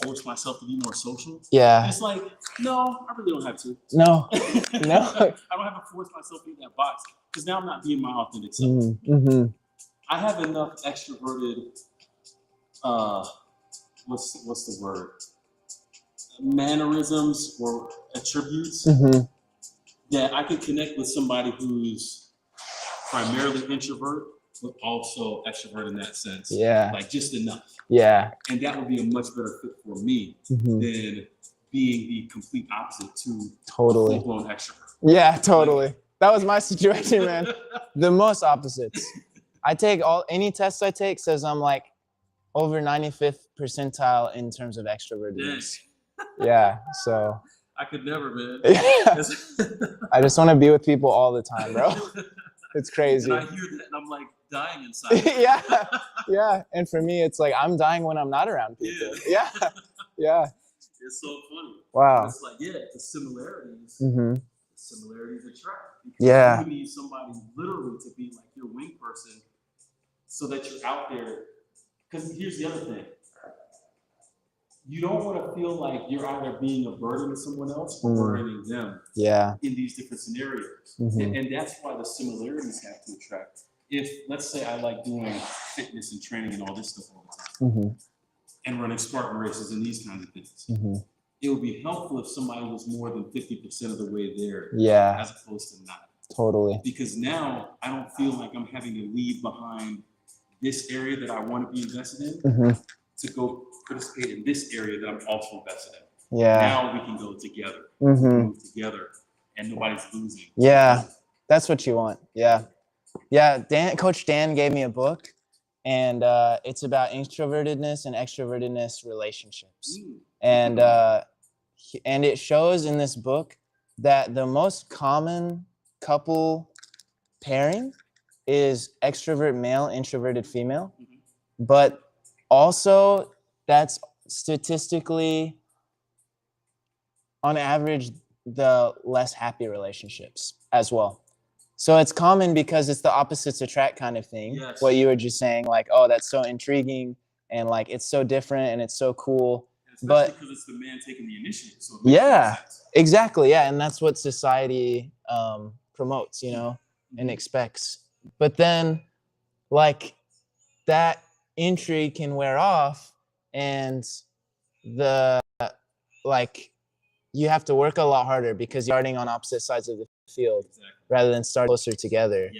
[SPEAKER 1] force myself to be more social.
[SPEAKER 2] Yeah.
[SPEAKER 1] And it's like, no, I really don't have to.
[SPEAKER 2] No.
[SPEAKER 1] I don't have to force myself in that box because now I'm not being my authentic self. I have enough extroverted, what's the word? Mannerisms or attributes that I can connect with somebody who's primarily introvert, but also extrovert in that sense.
[SPEAKER 2] Yeah.
[SPEAKER 1] Like just enough.
[SPEAKER 2] Yeah.
[SPEAKER 1] And that would be a much better fit for me than being the complete opposite to a full-blown extrovert.
[SPEAKER 2] Yeah, totally. That was my situation, man. The most opposites. I take any tests I take says I'm like over 95th percentile in terms of extrovertedness. Yeah, so.
[SPEAKER 1] I could never, man.
[SPEAKER 2] Yeah. I just want to be with people all the time, bro. It's crazy.
[SPEAKER 1] And I hear that and I'm like dying inside.
[SPEAKER 2] Yeah. And for me, it's like I'm dying when I'm not around people. Yeah.
[SPEAKER 1] It's so funny.
[SPEAKER 2] Wow.
[SPEAKER 1] It's like, the similarities. Similarities attract.
[SPEAKER 2] Yeah.
[SPEAKER 1] You need somebody literally to be like your wing person so that you're out there because here's the other thing. You don't want to feel like you're either being a burden to someone else or burdening them in these different scenarios. And that's why the similarities have to attract. If, let's say, I like doing fitness and training and all this stuff all the time, and running Spartan races and these kinds of things, it would be helpful if somebody was more than 50% of the way there, as opposed to not.
[SPEAKER 2] Totally.
[SPEAKER 1] Because now I don't feel like I'm having to leave behind this area that I want to be invested in to go participate in this area that I'm also invested in. Now we can go together, move together, and nobody's losing.
[SPEAKER 2] Yeah, that's what you want. Yeah. Coach Dan gave me a book, and it's about introvertedness and extrovertedness relationships. And it shows in this book that the most common couple pairing is extrovert male, introverted female, but also that's statistically, on average, the less happy relationships as well. So it's common because it's the opposites attract kind of thing. What you were just saying, like, oh, that's so intriguing, and like it's so different and it's so cool.
[SPEAKER 1] Especially because it's the man taking the initiative. So
[SPEAKER 2] exactly. Yeah, and that's what society promotes, and expects. But then, like, that intrigue can wear off, and you have to work a lot harder because you're starting on opposite sides of the field rather than start closer together.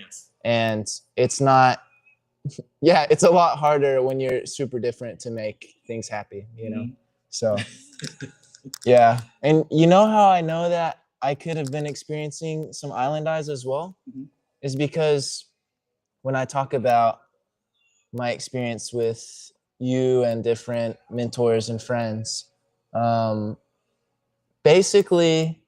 [SPEAKER 2] And it's not, it's a lot harder when you're super different to make things happy, So, and you know how I know that I could have been experiencing some island eyes as well? Is because when I talk about my experience with you and different mentors and friends, basically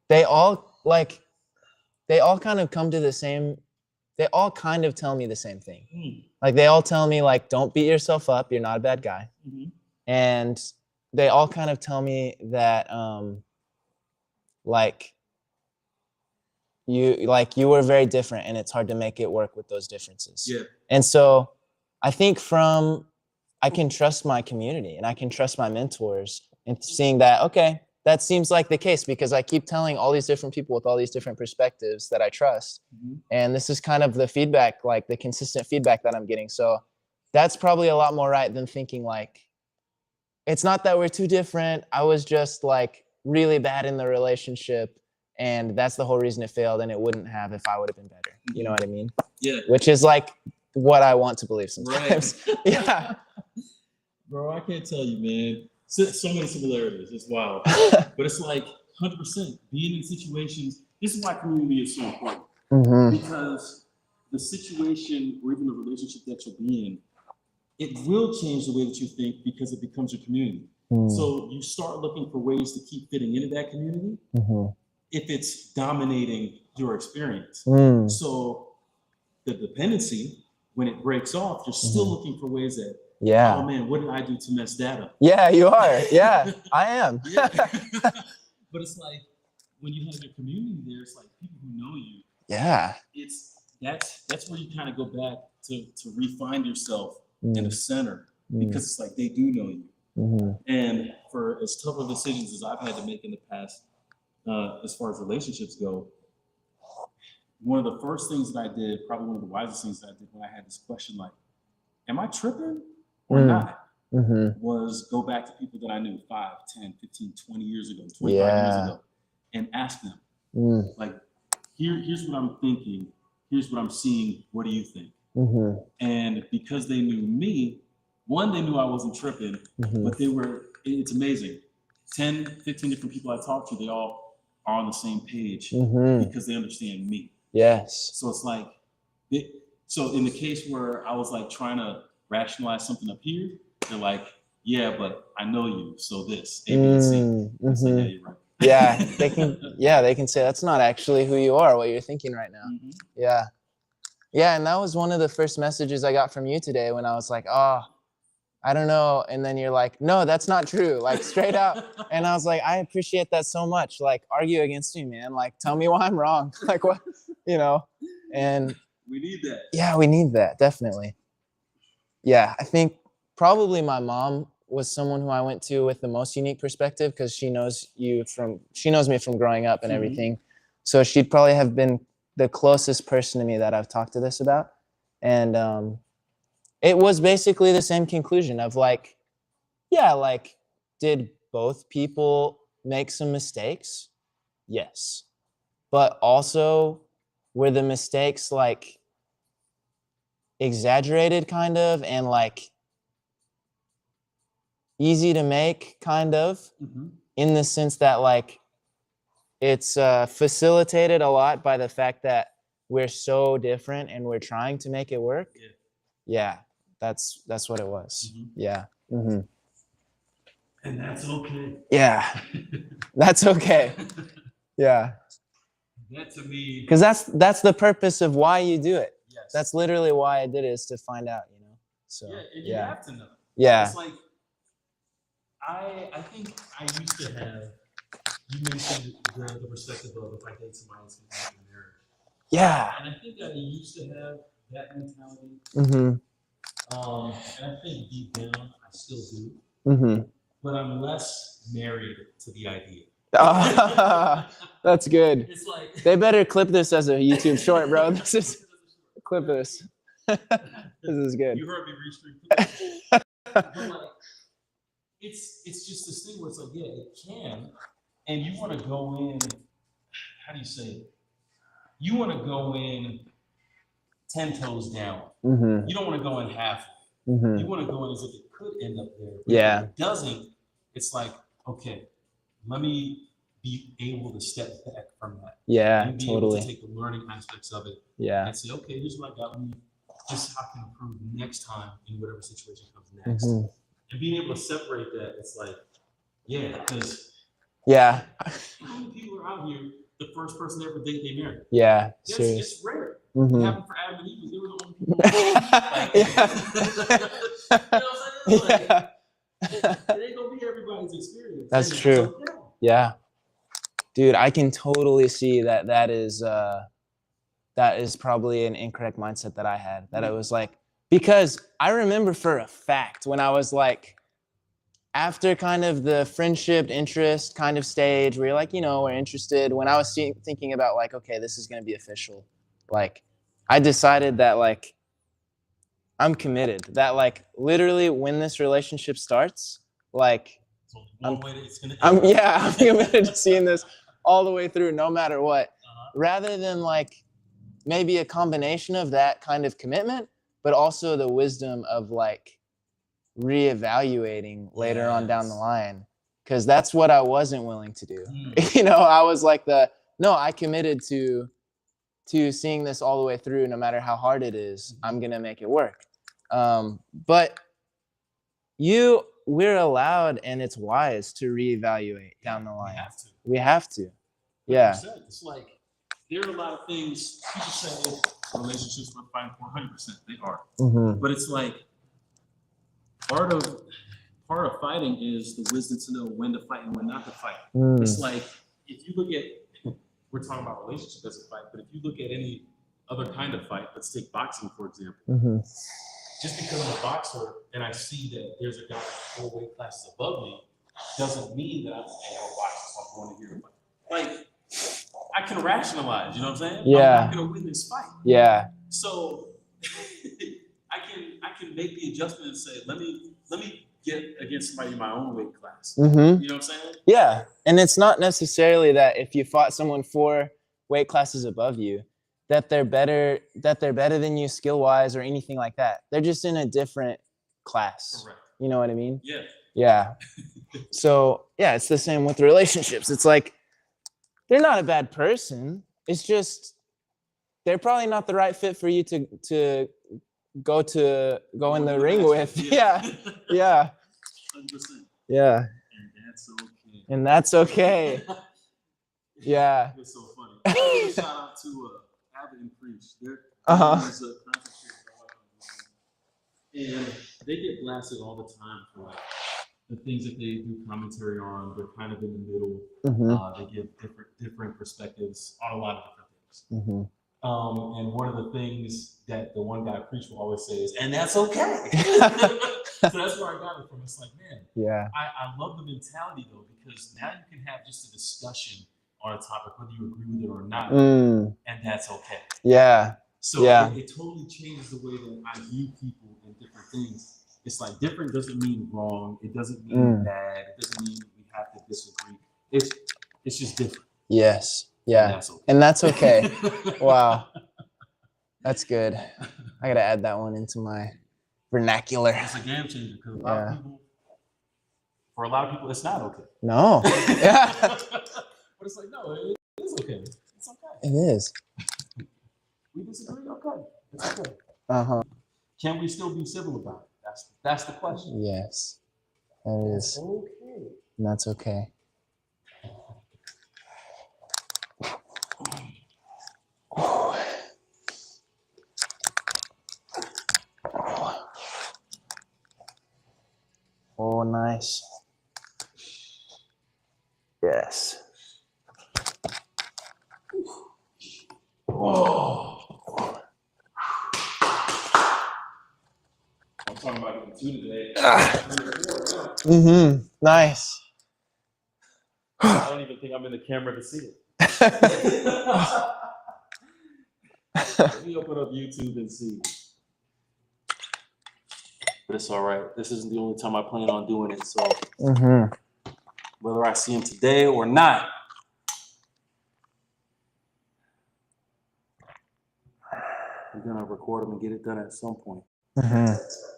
[SPEAKER 2] they all kind of come to the same, they all kind of tell me the same thing. Like they all tell me, like, don't beat yourself up, you're not a bad guy. And they all kind of tell me that you were very different and it's hard to make it work with those differences. And so I think I can trust my community and I can trust my mentors and seeing that, okay, that seems like the case because I keep telling all these different people with all these different perspectives that I trust. And this is kind of the feedback, like the consistent feedback that I'm getting. So that's probably a lot more right than thinking like, it's not that we're too different. I was just like really bad in the relationship and that's the whole reason it failed, and it wouldn't have if I would have been better. You know what I mean? Which is like what I want to believe sometimes.
[SPEAKER 1] Bro, I can't tell you, man. So many similarities. It's wild. But it's like 100% being in situations. This is why community is so important. Because the situation or even the relationship that you'll be in, it will change the way that you think because it becomes your community. So you start looking for ways to keep fitting into that community if it's dominating your experience. So the dependency, when it breaks off, you're still looking for ways that, oh man, what did I do to mess that up?
[SPEAKER 2] Yeah, you are. Yeah, I am.
[SPEAKER 1] But it's like when you have your community there, it's like people who know you. That's where you kind of go back to refine yourself in the center because it's like they do know you. And for as tough of decisions as I've had to make in the past, as far as relationships go, one of the first things that I did, probably one of the wisest things that I did when I had this question, like, am I tripping or not? Was go back to people that I knew 5, 10, 15, 20 years ago, 25 years ago, and ask them, like, here's what I'm thinking, here's what I'm seeing, what do you think? And because they knew me, one, they knew I wasn't tripping, but it's amazing. 10, 15 different people I talked to, they all are on the same page because they understand me. So it's like, so in the case where I was like trying to rationalize something up here, they're like, yeah, but I know you, so this, A, B, and C. It's like, yeah, you're right.
[SPEAKER 2] They can say that's not actually who you are, what you're thinking right now. And that was one of the first messages I got from you today when I was like, oh, I don't know. And then you're like, no, that's not true. Like straight out. And I was like, I appreciate that so much. Like argue against me, man. Like tell me why I'm wrong. Like what, and
[SPEAKER 1] we need that.
[SPEAKER 2] Yeah, we need that. Definitely. Yeah, I think probably my mom was someone who I went to with the most unique perspective because she knows me from growing up and everything. So she'd probably have been the closest person to me that I've talked to this about. And it was basically the same conclusion of like, yeah, like, did both people make some mistakes? Yes. But also, were the mistakes like exaggerated kind of and like easy to make kind of in the sense that like it's facilitated a lot by the fact that we're so different and we're trying to make it work. Yeah, that's what it was. Yeah.
[SPEAKER 1] And that's okay.
[SPEAKER 2] Yeah, that's okay. Yeah.
[SPEAKER 1] That to me,
[SPEAKER 2] Because that's the purpose of why you do it.
[SPEAKER 1] yes.
[SPEAKER 2] That's literally why I did it, is to find out, you know. So
[SPEAKER 1] Yeah, and you have to know.
[SPEAKER 2] Yeah.
[SPEAKER 1] It's like I think I used to have. You mentioned the perspective of if I date somebody, it's going to be marriage.
[SPEAKER 2] Yeah.
[SPEAKER 1] And I think I used to have that mentality.
[SPEAKER 2] Mm-hmm.
[SPEAKER 1] And I think deep down, I still do.
[SPEAKER 2] Mm-hmm.
[SPEAKER 1] But I'm less married to the idea.
[SPEAKER 2] That's good.
[SPEAKER 1] It's like
[SPEAKER 2] They better clip this as a YouTube short, bro. This is clip this. This is good.
[SPEAKER 1] You heard me restrict. But like, it's just this thing where it's like, yeah, it can, and you want to go in. How do you say it? You want to go in 10 toes down.
[SPEAKER 2] Mm-hmm.
[SPEAKER 1] You don't want to go in half.
[SPEAKER 2] Mm-hmm.
[SPEAKER 1] You want to go in as if it could end up there. But
[SPEAKER 2] Yeah.
[SPEAKER 1] if it doesn't, it's like, okay, let me be able to step back from that.
[SPEAKER 2] Yeah,
[SPEAKER 1] and be
[SPEAKER 2] totally.
[SPEAKER 1] able to take the learning aspects of it.
[SPEAKER 2] Yeah.
[SPEAKER 1] And say, okay, here's what I got. Just how I can improve next time in whatever situation comes next.
[SPEAKER 2] Mm-hmm.
[SPEAKER 1] And being able to separate that, it's like, yeah, because
[SPEAKER 2] yeah.
[SPEAKER 1] how many people are out here, the first person they ever date, they marry?
[SPEAKER 2] Yeah,
[SPEAKER 1] it's rare.
[SPEAKER 2] Mm-hmm.
[SPEAKER 1] It happened for Adam and Eve. They were the only people. You know what I'm saying? Like, it ain't gonna be everybody's experience.
[SPEAKER 2] That's true. Okay. Yeah, dude, I can totally see that is probably an incorrect mindset that I had. That I was like, because I remember for a fact when I was like, after kind of the friendship interest kind of stage where you're like, you know, we're interested, when I was thinking about like, okay, this is going to be official, like I decided that like I'm committed, that like literally when this relationship starts, like I'm committed to seeing this all the way through no matter what, rather than like maybe a combination of that kind of commitment, but also the wisdom of like reevaluating later on down the line, because that's what I wasn't willing to do. You know, I was like I committed to seeing this all the way through, no matter how hard it is. I'm gonna make it work. But we're allowed, and it's wise to reevaluate down the line. We have to. Yeah.
[SPEAKER 1] It's like there are a lot of things people say relationships we're fighting for 100%. They are.
[SPEAKER 2] Mm-hmm.
[SPEAKER 1] But it's like part of fighting is the wisdom to know when to fight and when not to fight. It's like if you look at, we're talking about relationship as a fight, but if you look at any other kind of fight, let's take boxing for example. Mm-hmm. Just because I'm a boxer and I see that there's a guy 4 weight classes above me, doesn't mean that I'm a boxer, so I'm going to hear fight. Like I can rationalize, you know what I'm saying?
[SPEAKER 2] Yeah.
[SPEAKER 1] I'm not going to win this fight.
[SPEAKER 2] Yeah.
[SPEAKER 1] So I can make the adjustment and say, let me get against somebody in my own weight class. Mm-hmm. You know what I'm saying?
[SPEAKER 2] Yeah. And it's not necessarily that if you fought someone 4 weight classes above you, that they're better than you skill wise or anything like that. They're just in a different class.
[SPEAKER 1] Correct.
[SPEAKER 2] You know what I mean?
[SPEAKER 1] Yeah. Yeah.
[SPEAKER 2] So yeah, it's the same with relationships. It's like they're not a bad person. It's just they're probably not the right fit for you to go in the ring with. Yeah. Yeah.
[SPEAKER 1] 100%.
[SPEAKER 2] Yeah. And that's okay. Yeah.
[SPEAKER 1] It's so funny. Shout out to Abbott and Preach. They're content creators, and they get blasted all the time for like the things that they do commentary on. They're kind of in the middle. Mm-hmm. They give different perspectives on a lot of different things. And one of the things that the one guy preacher will always say is, and that's okay. So that's where I got it from. It's like, man,
[SPEAKER 2] Yeah.
[SPEAKER 1] I love the mentality though, because now you can have just a discussion on a topic, whether you agree with it or not, and that's okay.
[SPEAKER 2] Yeah.
[SPEAKER 1] So it totally changes the way that I view people and different things. It's like different doesn't mean wrong. It doesn't mean bad. It doesn't mean we have to disagree. It's just different.
[SPEAKER 2] Yes. Yeah. And that's okay. Wow. That's good. I gotta add that one into my vernacular.
[SPEAKER 1] It's a game changer because for a lot of people, it's not okay.
[SPEAKER 2] No. Yeah.
[SPEAKER 1] But it's like, no, it is okay. It's okay.
[SPEAKER 2] It is.
[SPEAKER 1] We disagree, okay. It's okay.
[SPEAKER 2] Uh-huh.
[SPEAKER 1] Can we still be civil about it? That's the question.
[SPEAKER 2] Yes. That is.
[SPEAKER 1] Okay.
[SPEAKER 2] And that's okay. Oh, nice. Yes.
[SPEAKER 1] Oh. I'm talking about doing 2 today.
[SPEAKER 2] Nice.
[SPEAKER 1] I don't even think I'm in the camera to see it. Let me open up YouTube and see. But it's all right. This isn't the only time I plan on doing it. So whether I see him today or not, I'm gonna record him and get it done at some point.
[SPEAKER 2] Nice.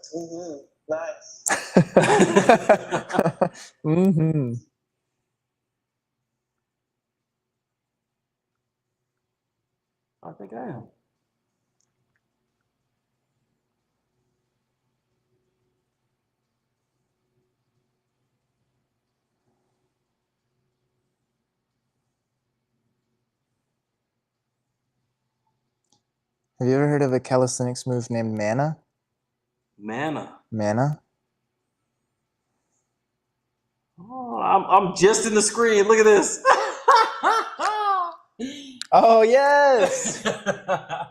[SPEAKER 1] I think I am.
[SPEAKER 2] Have you ever heard of a calisthenics move named Mana? Mana?
[SPEAKER 1] Oh, I'm just in the screen. Look at this.
[SPEAKER 2] Oh, yes.
[SPEAKER 1] The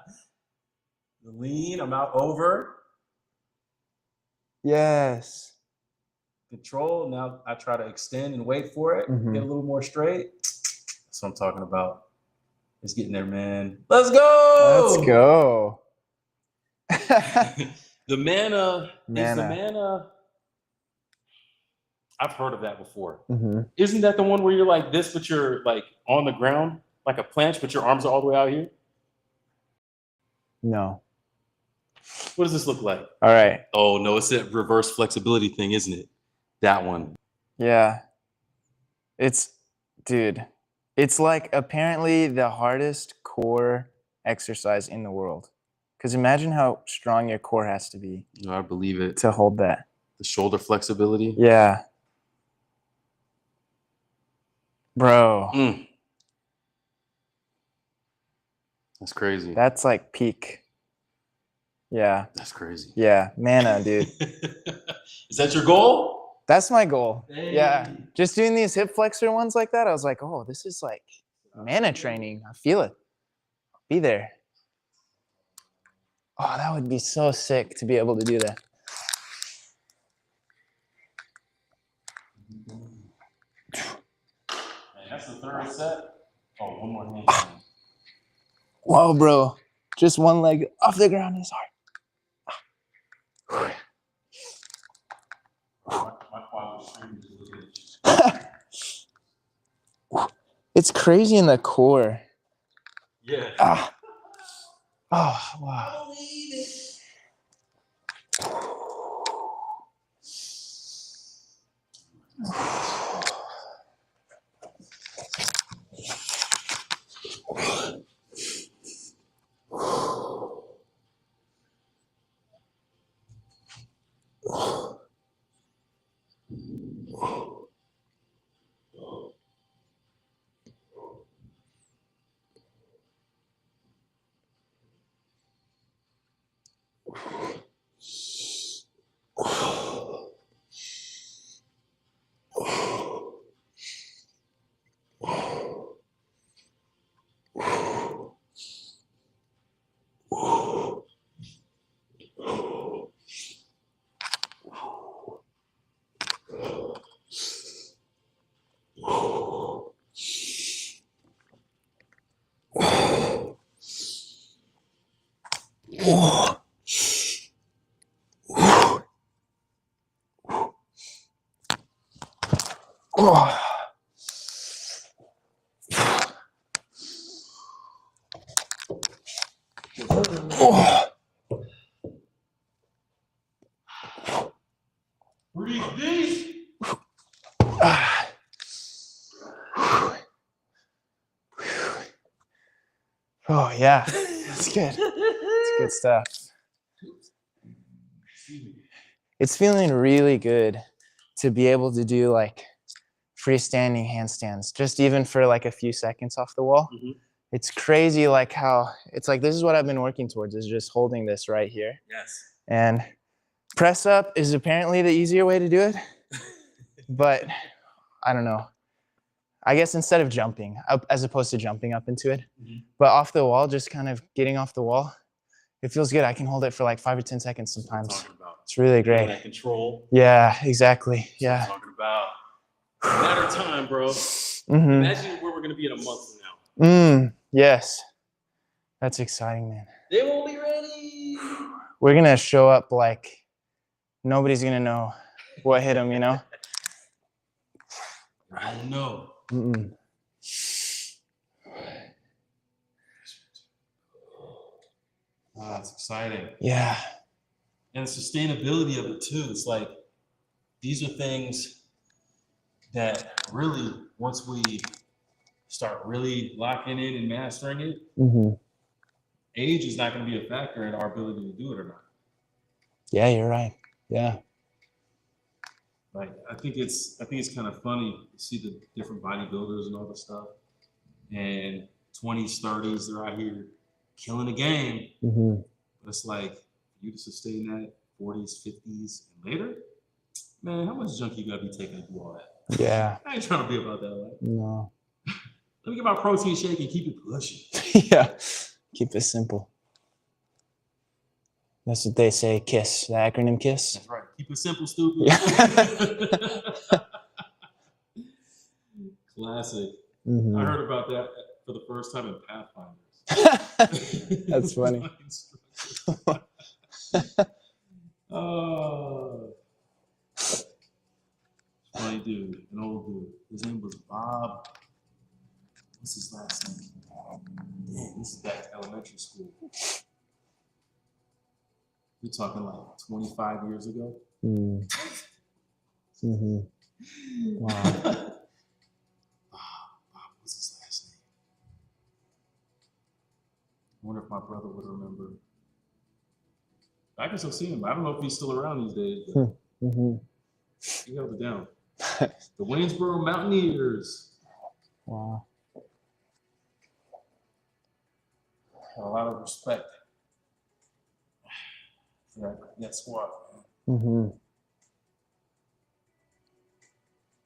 [SPEAKER 1] lean, I'm out over.
[SPEAKER 2] Yes.
[SPEAKER 1] Control. Now I try to extend and wait for it. Get a little more straight. That's what I'm talking about. It's getting there, man. Let's go.
[SPEAKER 2] Let's go.
[SPEAKER 1] The mana is the mana. I've heard of that before. Isn't that the one where you're like this, but you're like on the ground, like a planche, but your arms are all the way out here?
[SPEAKER 2] No.
[SPEAKER 1] What does this look like?
[SPEAKER 2] All right.
[SPEAKER 1] Oh, no, it's that reverse flexibility thing, isn't it? That one.
[SPEAKER 2] Yeah. Dude, it's like apparently the hardest core exercise in the world. Because imagine how strong your core has to be.
[SPEAKER 1] No, I believe it.
[SPEAKER 2] To hold that.
[SPEAKER 1] The shoulder flexibility.
[SPEAKER 2] Yeah. Bro.
[SPEAKER 1] That's crazy.
[SPEAKER 2] That's like peak. Yeah.
[SPEAKER 1] That's crazy.
[SPEAKER 2] Yeah. Mana, dude.
[SPEAKER 1] Is that your goal?
[SPEAKER 2] That's my goal.
[SPEAKER 1] Hey.
[SPEAKER 2] Yeah. Just doing these hip flexor ones like that, I was like, oh, this is like mana training. I feel it. Be there. Oh, that would be so sick to be able to do that.
[SPEAKER 1] That's the third set. Oh, one more handstand.
[SPEAKER 2] Whoa, bro. Just one leg off the ground is hard.
[SPEAKER 1] My quad was screaming.
[SPEAKER 2] It's crazy in the core.
[SPEAKER 1] Yeah.
[SPEAKER 2] Oh, wow. Oh. Oh. Oh.
[SPEAKER 1] Breathe deep.
[SPEAKER 2] Ah. Oh yeah, that's good. It's good stuff. It's feeling really good to be able to do like freestanding handstands, just even for like a few seconds off the wall.
[SPEAKER 1] Mm-hmm.
[SPEAKER 2] It's crazy like how it's like this is what I've been working towards, is just holding this right here.
[SPEAKER 1] Yes.
[SPEAKER 2] And press up is apparently the easier way to do it. But I don't know. I guess instead of jumping up, as opposed to jumping up into it, but off the wall, just kind of getting off the wall, it feels good. I can hold it for like 5 or 10 seconds sometimes. It's really great.
[SPEAKER 1] That control.
[SPEAKER 2] Yeah, exactly. Yeah.
[SPEAKER 1] That's what I'm talking about. Matter of time, bro.
[SPEAKER 2] Mm-hmm.
[SPEAKER 1] Imagine where we're gonna be in a month from now.
[SPEAKER 2] Yes. That's exciting, man.
[SPEAKER 1] They won't be ready.
[SPEAKER 2] We're gonna show up like nobody's gonna know what hit them, you know?
[SPEAKER 1] I don't know.
[SPEAKER 2] Mm-mm.
[SPEAKER 1] That's exciting.
[SPEAKER 2] Yeah.
[SPEAKER 1] And the sustainability of it too. It's like these are things that really, once we start really locking in and mastering it, age is not going to be a factor in our ability to do it or not.
[SPEAKER 2] Yeah, you're right. Yeah.
[SPEAKER 1] Like I think it's kind of funny to see the different bodybuilders and all this stuff, and 20s, 30s, they're out here killing the game. But it's like for you to sustain that 40s, 50s, and later, man, how much junk you gotta be taking to do all that?
[SPEAKER 2] Yeah.
[SPEAKER 1] I ain't trying to be about that life.
[SPEAKER 2] No.
[SPEAKER 1] Let me get my protein shake and keep it pushing.
[SPEAKER 2] Yeah. Keep it simple. That's what they say, KISS, the acronym KISS.
[SPEAKER 1] That's right. Keep it simple, stupid.
[SPEAKER 2] Yeah.
[SPEAKER 1] Classic. I heard about that for the first time in Pathfinders.
[SPEAKER 2] That's funny.
[SPEAKER 1] Oh. Funny dude, an old dude. His name was Bob. What's his last name? Dang, this is back to elementary school. We're talking like 25 years ago.
[SPEAKER 2] Wow.
[SPEAKER 1] Bob, what's his last name? I wonder if my brother would remember. I can still see him. I don't know if he's still around these days. He held it down. The Waynesboro Mountaineers.
[SPEAKER 2] Wow.
[SPEAKER 1] A lot of respect for that squad. I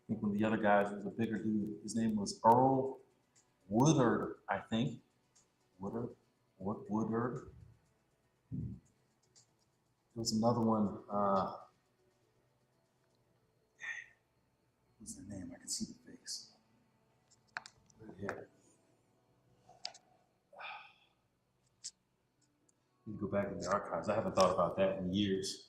[SPEAKER 1] think one of the other guys was a bigger dude. His name was Earl Woodard, I think. Woodard. There was another one. What's their name? I can see the face. Right here. Need to go back in the archives. I haven't thought about that in years.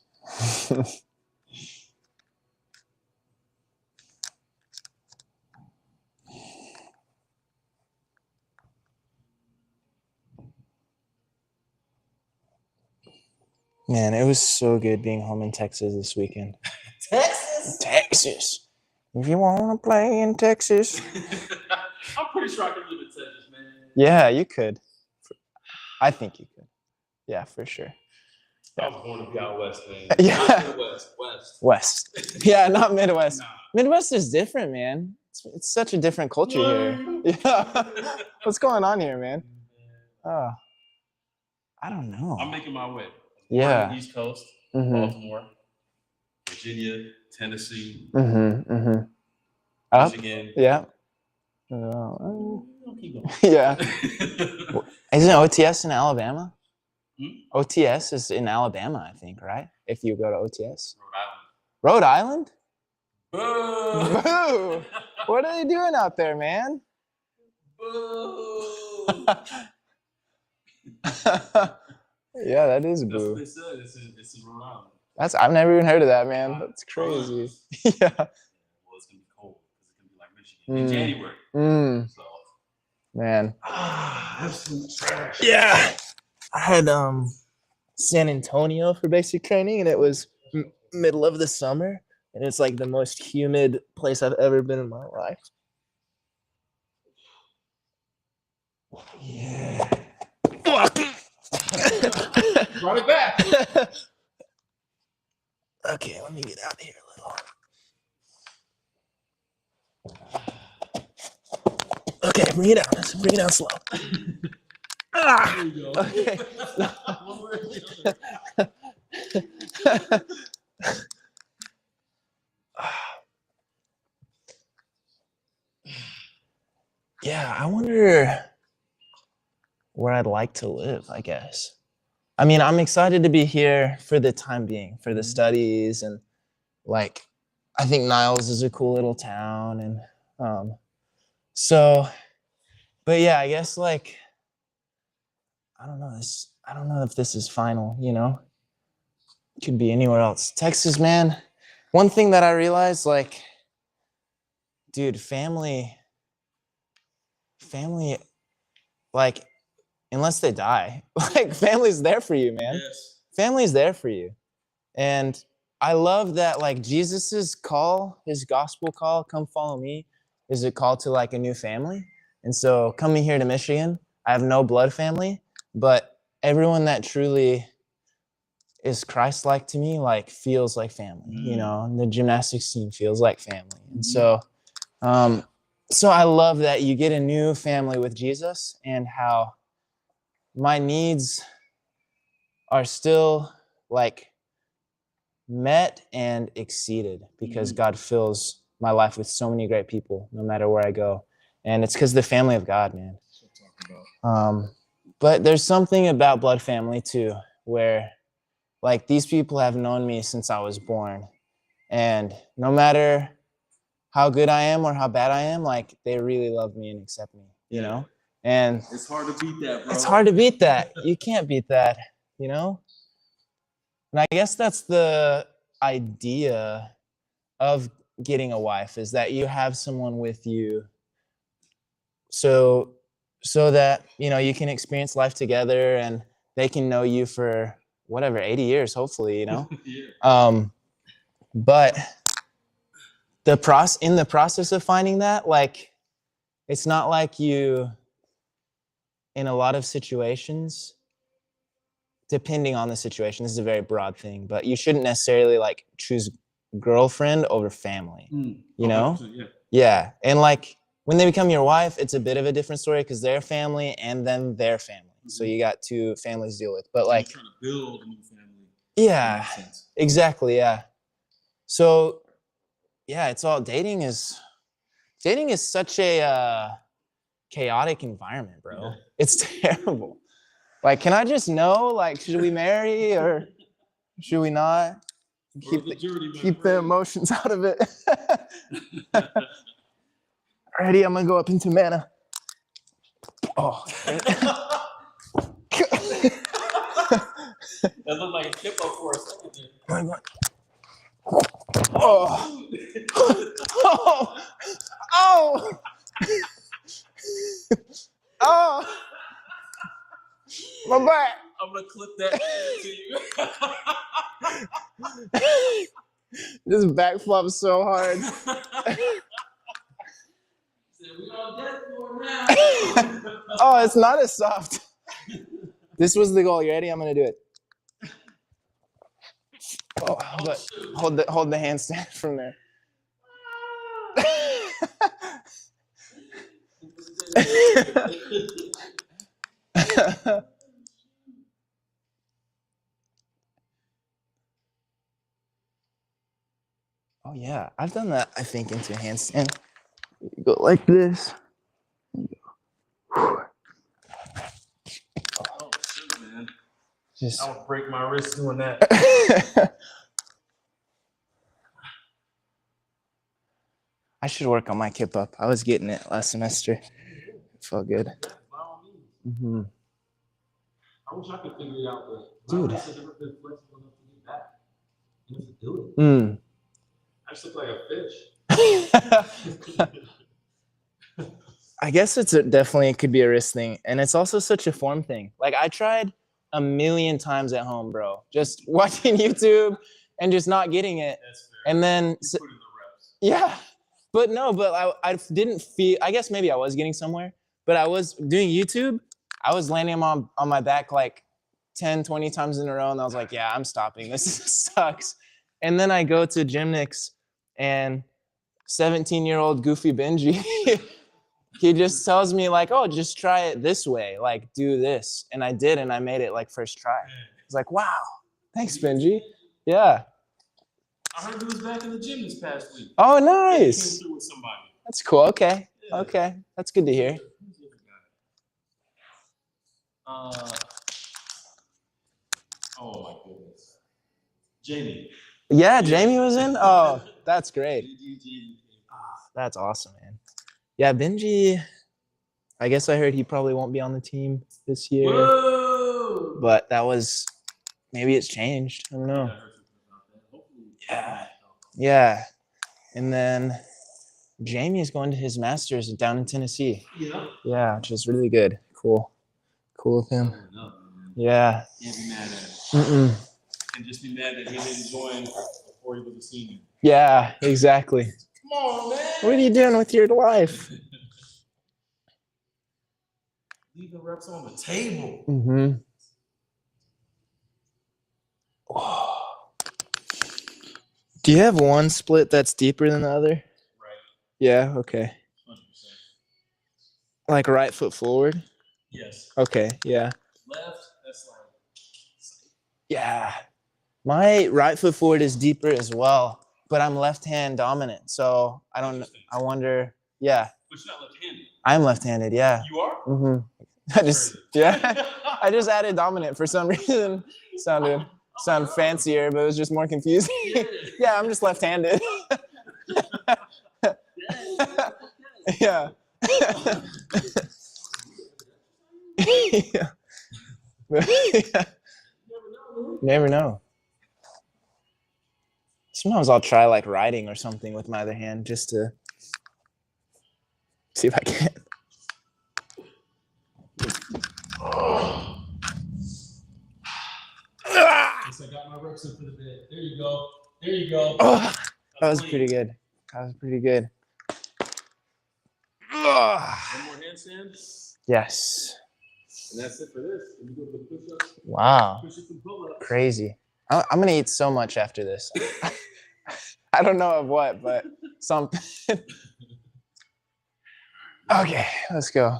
[SPEAKER 2] Man, it was so good being home in Texas this weekend. Texas. If you want to play in Texas.
[SPEAKER 1] I'm pretty sure I could live in Texas, man.
[SPEAKER 2] Yeah, you could. I think you could. Yeah, for sure.
[SPEAKER 1] I was born to be out west, man.
[SPEAKER 2] Yeah.
[SPEAKER 1] Not Midwest,
[SPEAKER 2] West. Yeah, not Midwest.
[SPEAKER 1] Nah.
[SPEAKER 2] Midwest is different, man. It's such a different culture here. Yeah. What's going on here, man? Oh, I don't know.
[SPEAKER 1] I'm making my way.
[SPEAKER 2] Yeah.
[SPEAKER 1] On the East Coast, Baltimore, Virginia, Tennessee,
[SPEAKER 2] Up?
[SPEAKER 1] Michigan.
[SPEAKER 2] Yeah.
[SPEAKER 1] Keep going.
[SPEAKER 2] Yeah. Isn't OTS in Alabama?
[SPEAKER 1] Hmm?
[SPEAKER 2] OTS is in Alabama, I think, right? If you go to OTS.
[SPEAKER 1] Rhode
[SPEAKER 2] Rhode Island?
[SPEAKER 1] Island. Boo!
[SPEAKER 2] Boo! What are they doing out there, man?
[SPEAKER 1] Boo!
[SPEAKER 2] Yeah, that is
[SPEAKER 1] That's what
[SPEAKER 2] Boo.
[SPEAKER 1] they said. It's in Rhode Island.
[SPEAKER 2] I've never even heard of that, man. That's crazy. Yeah.
[SPEAKER 1] Well, it's gonna be cold because it's gonna be like Michigan in January. So,
[SPEAKER 2] Man.
[SPEAKER 1] That's some trash.
[SPEAKER 2] Yeah. I had San Antonio for basic training, and it was middle of the summer, and it's like the most humid place I've ever been in my life. Yeah.
[SPEAKER 1] Brought it back.
[SPEAKER 2] Okay, let me get out of here a little. Okay, bring it down. Let's bring it down slow.
[SPEAKER 1] There you go.
[SPEAKER 2] Okay.
[SPEAKER 1] One way or the other.
[SPEAKER 2] Yeah, I wonder where I'd like to live, I guess. I mean, I'm excited to be here for the time being, for the studies, and like, I think Niles is a cool little town, and so, but yeah, I guess like, I don't know if this is final, you know? Could be anywhere else. Texas, man. One thing that I realized, like, dude, family, like, unless they die, like, family's there for you, man.
[SPEAKER 1] Yes.
[SPEAKER 2] Family's there for you. And I love that, like, Jesus's call, his gospel call, come follow me, is a call to like a new family. And so coming here to Michigan, I have no blood family, but everyone that truly is Christ-like to me, like, feels like family, you know, and the gymnastics team feels like family. And so, so I love that you get a new family with Jesus, and how my needs are still like met and exceeded because God fills my life with so many great people no matter where I go. And it's because the family of God, man. But there's something about blood family too, where like these people have known me since I was born. And no matter how good I am or how bad I am, like they really love me and accept me, you know? And
[SPEAKER 1] It's hard to beat that, bro.
[SPEAKER 2] it's hard to beat that. You can't beat that, you know? And I guess that's the idea of getting a wife, is that you have someone with you so that, you know, you can experience life together, and they can know you for whatever, 80 years, hopefully, you know? But in the process of finding that, like, it's not like you, in a lot of situations, depending on the situation, this is a very broad thing, but you shouldn't necessarily like choose girlfriend over family, you know? Yeah. And like when they become your wife, it's a bit of a different story because they're family and then their family. So you got two families to deal with. But like,
[SPEAKER 1] you're trying to build a new family.
[SPEAKER 2] Yeah, exactly. Yeah. So yeah, it's all dating is such a chaotic environment, bro.
[SPEAKER 1] Yeah.
[SPEAKER 2] It's terrible. Like, can I just know, like, should we marry or should we not? Keep the emotions out of it. Alrighty, I'm gonna go up into mana. Oh.
[SPEAKER 1] That looked like a chip up for a second there.
[SPEAKER 2] Oh. Oh. Oh. Oh. My back.
[SPEAKER 1] I'm gonna clip that to you.
[SPEAKER 2] This back flops so hard.
[SPEAKER 1] We on death floor now.
[SPEAKER 2] Oh, it's not as soft. This was the goal. You ready? I'm gonna do it. Oh, but hold the handstand from there. Oh yeah, I've done that. I think into a handstand. You go like this.
[SPEAKER 1] Oh shit, man!
[SPEAKER 2] Just.
[SPEAKER 1] I would break my wrist doing that.
[SPEAKER 2] I should work on my kip up. I was getting it last semester. It felt good.
[SPEAKER 1] I I wish I could figure it out, but
[SPEAKER 2] Dude.
[SPEAKER 1] my wrists have never been flexible enough to get back. I have to do it. I just look like a fish.
[SPEAKER 2] I guess definitely could be a wrist thing. And it's also such a form thing. Like I tried a million times at home, bro. Just watching YouTube and just not getting it.
[SPEAKER 1] That's fair.
[SPEAKER 2] And then,
[SPEAKER 1] You put in the reps.
[SPEAKER 2] yeah. But I didn't feel, I guess maybe I was getting somewhere. But I was doing YouTube. I was landing them on my back like 10, 20 times in a row. And I was like, yeah, I'm stopping. This sucks. And then I go to Gymnics and 17-year-old goofy Benji, he just tells me like, oh, just try it this way. Like do this. And I did. And I made it like first try. It's like, wow. Thanks, Benji. Yeah.
[SPEAKER 1] I heard he was back in the gym this past week.
[SPEAKER 2] Oh,
[SPEAKER 1] He
[SPEAKER 2] nice.
[SPEAKER 1] came through with somebody.
[SPEAKER 2] That's cool. Okay.
[SPEAKER 1] Yeah.
[SPEAKER 2] Okay. That's good to hear.
[SPEAKER 1] Who's the other guy? Oh my goodness. Jamie.
[SPEAKER 2] Yeah, Jamie was in? Oh, that's great. That's awesome, man. Yeah, Benji, I guess I heard he probably won't be on the team this year.
[SPEAKER 1] Whoa!
[SPEAKER 2] But maybe it's changed. I don't know. Yeah. Yeah. And then Jamie is going to his master's down in Tennessee.
[SPEAKER 1] Yeah.
[SPEAKER 2] Yeah, which is really good. Cool. Cool with him. Yeah.
[SPEAKER 1] Can't be mad at it.
[SPEAKER 2] Mm-mm.
[SPEAKER 1] And just be mad that he didn't join before he was a senior.
[SPEAKER 2] Yeah, exactly.
[SPEAKER 1] Come on, man.
[SPEAKER 2] What are you doing with your life?
[SPEAKER 1] Leave the reps on the table.
[SPEAKER 2] Mm-hmm. Do you have one split that's deeper than the other?
[SPEAKER 1] Right.
[SPEAKER 2] Yeah, okay.
[SPEAKER 1] 100%.
[SPEAKER 2] Like right foot forward?
[SPEAKER 1] Yes.
[SPEAKER 2] Okay, yeah.
[SPEAKER 1] Left, that's like.
[SPEAKER 2] Yeah. My right foot forward is deeper as well, but I'm left hand dominant. So I wonder, yeah.
[SPEAKER 1] But you're not left-handed.
[SPEAKER 2] I'm left-handed, yeah.
[SPEAKER 1] You are?
[SPEAKER 2] Mm-hmm. I just added dominant for some reason. Sound fancier, but it was just more confusing. Yeah, I'm just left-handed. Yeah. Yeah. Yeah. Never know. Sometimes I'll try like writing or something with my other hand just to see if I can.
[SPEAKER 1] Yes, I got my reps in for the day. There you go. There you go.
[SPEAKER 2] Oh, that was pretty good. That was pretty good.
[SPEAKER 1] One more handstand.
[SPEAKER 2] Yes.
[SPEAKER 1] And that's it for this. Can you go to the push-ups?
[SPEAKER 2] Wow.
[SPEAKER 1] Push-ups and pull-ups.
[SPEAKER 2] Crazy. I'm going to eat so much after this. I don't know of what, but something. Okay, let's go.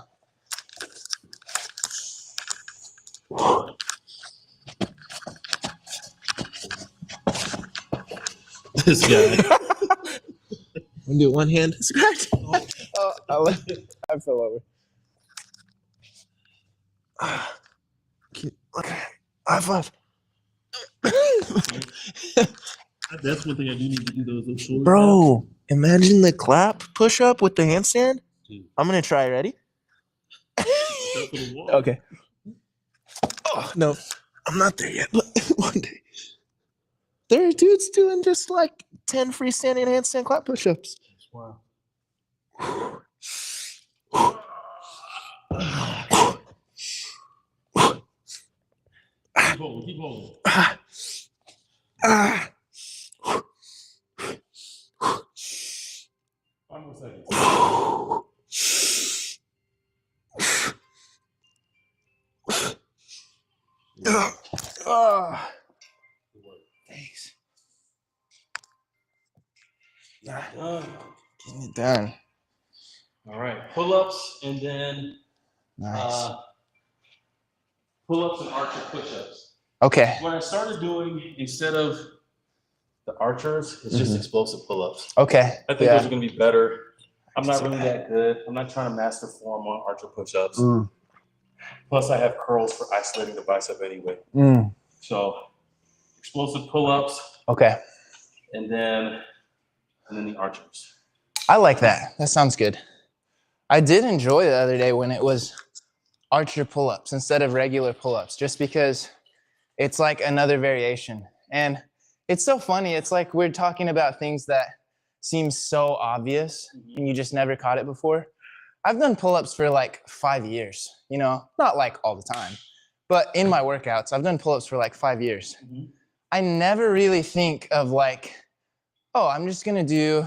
[SPEAKER 1] This guy.
[SPEAKER 2] I'm do one hand scratch. Oh, I fell over. Okay, high five.
[SPEAKER 1] That's one thing I do need to do, those shoulders.
[SPEAKER 2] Bro, imagine the clap push up with the handstand.
[SPEAKER 1] Dude.
[SPEAKER 2] I'm gonna try. Ready? Okay. Oh no, I'm not there yet. But one day. There are dudes doing just like 10 freestanding handstand clap push-ups.
[SPEAKER 1] Wow. Keep holding, keep holding. 5 more seconds.
[SPEAKER 2] Thanks.
[SPEAKER 1] Done.
[SPEAKER 2] Getting it done.
[SPEAKER 1] All right, pull-ups and then
[SPEAKER 2] Nice.
[SPEAKER 1] Pull-ups and archer push-ups.
[SPEAKER 2] Okay.
[SPEAKER 1] What I started doing instead of the archers is just explosive pull-ups.
[SPEAKER 2] Okay.
[SPEAKER 1] I think those are going to be better. I'm not really that good. I'm not trying to master form on archer push-ups. Plus, I have curls for isolating the bicep anyway. So, explosive pull-ups.
[SPEAKER 2] Okay.
[SPEAKER 1] And then the archers.
[SPEAKER 2] I like that. That sounds good. I did enjoy the other day when it was archer pull-ups instead of regular pull-ups, just because it's like another variation. And it's so funny. It's like we're talking about things that seem so obvious and you just never caught it before. I've done pull-ups for like 5 years, you know, not like all the time, but in my workouts, I've done pull-ups for like 5 years. I never really think of like, oh, I'm just gonna do